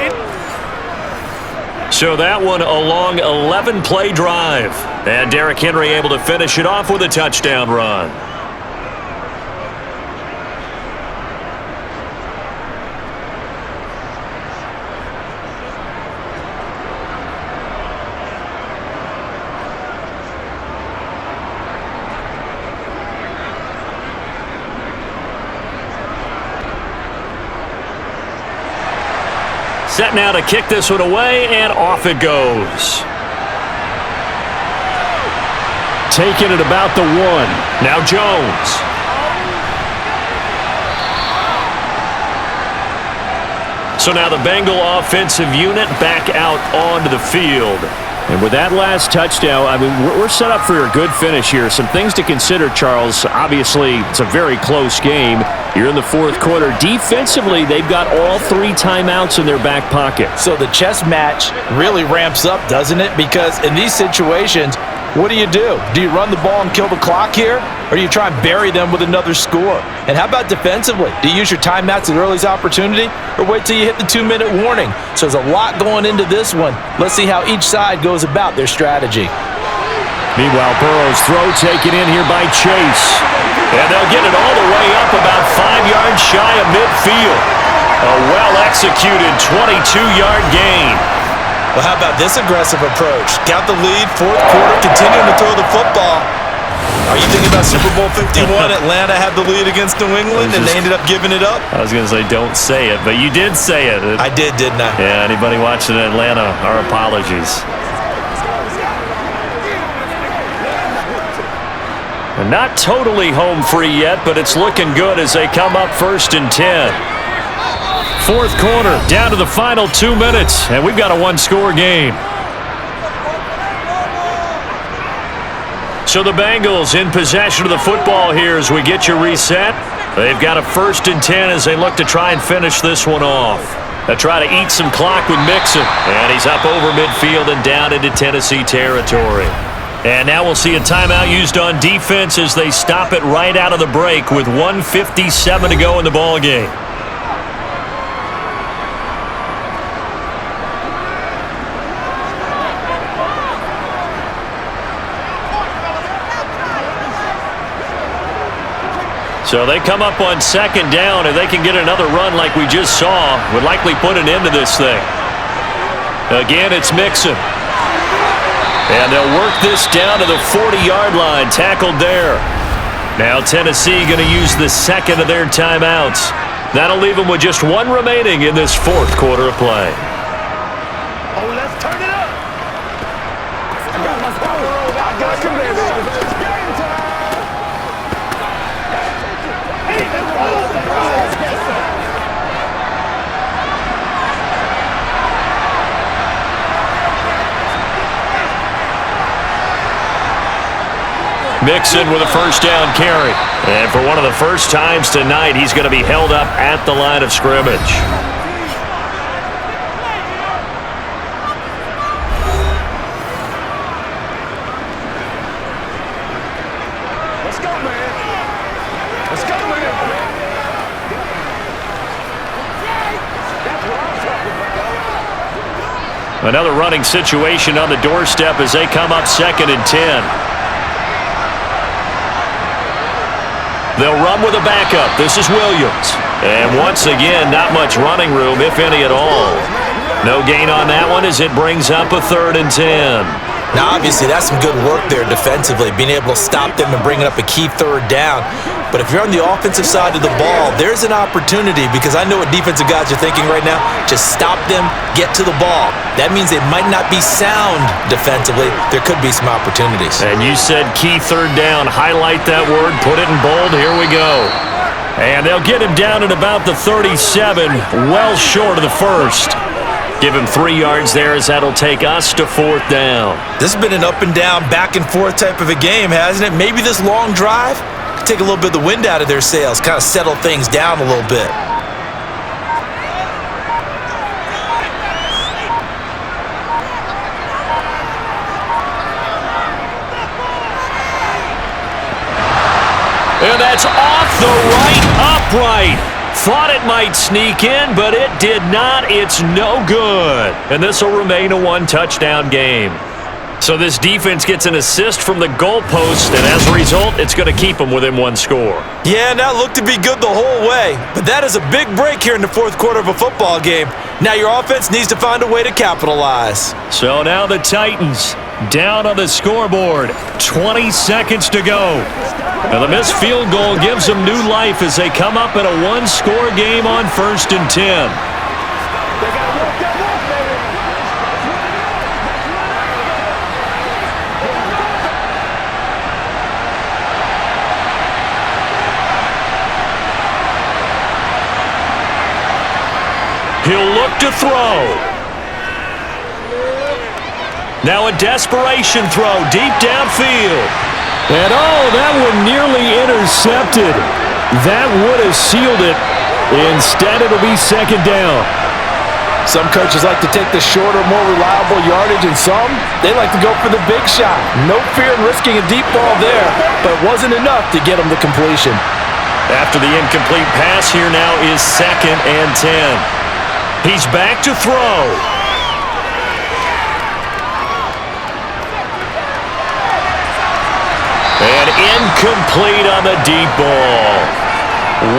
S2: So that one a long 11-play drive. And Derrick Henry able to finish it off with a touchdown run. Set now to kick this one away, and off it goes.
S7: Taking it about the 1.
S2: Now Jones. So now the Bengal offensive unit back out onto the field.
S7: And with that last touchdown, I mean, we're set up for a good finish here. Some things to consider, Charles. Obviously, it's a very close game. You're in the 4th quarter. Defensively, they've got all 3 timeouts in their back pocket.
S3: So the chess match really ramps up, doesn't it? Because in these situations, what do? Do you run the ball and kill the clock here? Or do you try and bury them with another score? And how about defensively? Do you use your timeouts at earliest opportunity? Or wait till you hit the 2-minute warning? So there's a lot going into this one. Let's see how each side goes about their strategy.
S7: Meanwhile, Burrow's throw taken in here by Chase.
S2: And they'll get it all the way up about 5 yards shy of midfield. A well-executed 22-yard gain.
S3: Well, how about this aggressive approach? Got the lead, 4th quarter, continuing to throw the football. Are you thinking about Super Bowl 51? Atlanta had the lead against New England, and they ended up giving it up?
S2: I was going to say don't say it, but you did say it.
S3: I did, didn't I?
S2: Yeah, anybody watching Atlanta, our apologies. And not totally home free yet, but it's looking good as they come up 1st and 10. 4th quarter, down to the final 2 minutes, and we've got a 1-score game. So the Bengals in possession of the football here as we get you reset. They've got a 1st and 10 as they look to try and finish this one off. They'll try to eat some clock with Mixon, and he's up over midfield and down into Tennessee territory. And now we'll see a timeout used on defense as they stop it right out of the break with 1:57 to go in the ball game. So they come up on 2nd down, and they can get another run like we just saw. Would likely put an end to this thing. Again, it's Mixon. And they'll work this down to the 40-yard line, tackled there. Now Tennessee going to use the 2nd of their timeouts. That'll leave them with just 1 remaining in this 4th quarter of play.
S5: Oh, let's turn it up. I got my power. I got
S2: Mixon with a first down carry. And for one of the first times tonight, he's going to be held up at the line of scrimmage.
S5: Let's go, man. Let's go, man. That's what I'm talking about.
S2: Another running situation on the doorstep as they come up 2nd and 10. They'll run with a backup. This is Williams. And once again, not much running room, if any at all. No gain on that one as it brings up a 3rd and 10.
S3: Now, obviously, that's some good work there defensively, being able to stop them and bringing up a key 3rd down. But if you're on the offensive side of the ball, there's an opportunity, because I know what defensive guys are thinking right now. Just stop them, get to the ball. That means they might not be sound defensively. There could be some opportunities.
S2: And you said key 3rd down. Highlight that word, put it in bold. Here we go. And they'll get him down at about the 37, well short of the first. Give him 3 yards there as that'll take us to 4th down.
S3: This has been an up and down, back and forth type of a game, hasn't it? Maybe this long drive could take a little bit of the wind out of their sails, kind of settle things down a little bit.
S2: And that's off the right upright. Thought it might sneak in, but it did not. It's no good. And this will remain a 1-touchdown game. So this defense gets an assist from the goalpost, and as a result, it's going to keep them within 1 score.
S3: Yeah, and that looked to be good the whole way. But that is a big break here in the 4th quarter of a football game. Now your offense needs to find a way to capitalize.
S2: So now the Titans down on the scoreboard. 20 seconds to go. Now the missed field goal gives them new life as they come up in a 1-score game on 1st and 10. He'll look to throw. Now a desperation throw deep downfield.
S7: And that one nearly intercepted. That would have sealed it. Instead, it'll be 2nd down.
S3: Some coaches like to take the shorter, more reliable yardage, and some, they like to go for the big shot. No fear in risking a deep ball there, but it wasn't enough to get them to completion.
S2: After the incomplete pass, here now is 2nd and 10. He's back to throw. And incomplete on the deep ball.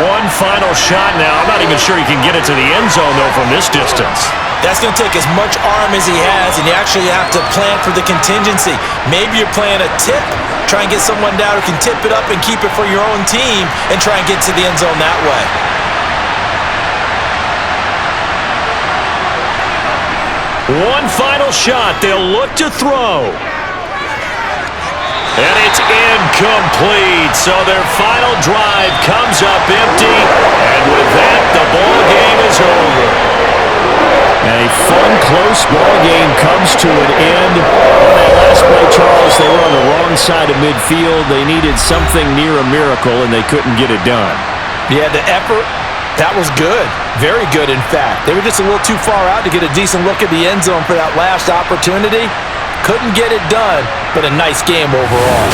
S2: One final shot now. I'm not even sure he can get it to the end zone, though, from this distance.
S3: That's going to take as much arm as he has, and you actually have to plan for the contingency. Maybe you're playing a tip. Try and get someone down who can tip it up and keep it for your own team and try and get to the end zone that way.
S2: One final shot. They'll look to throw. And it's incomplete. So their final drive comes up empty. And with that, the ball game is over.
S7: And a fun, close ball game comes to an end. On that last play, Charles, they were on the wrong side of midfield. They needed something near a miracle, and they couldn't get it done.
S3: Yeah, the effort, that was good. Very good, in fact. They were just a little too far out to get a decent look at the end zone for that last opportunity. Couldn't get it done, but a nice game overall.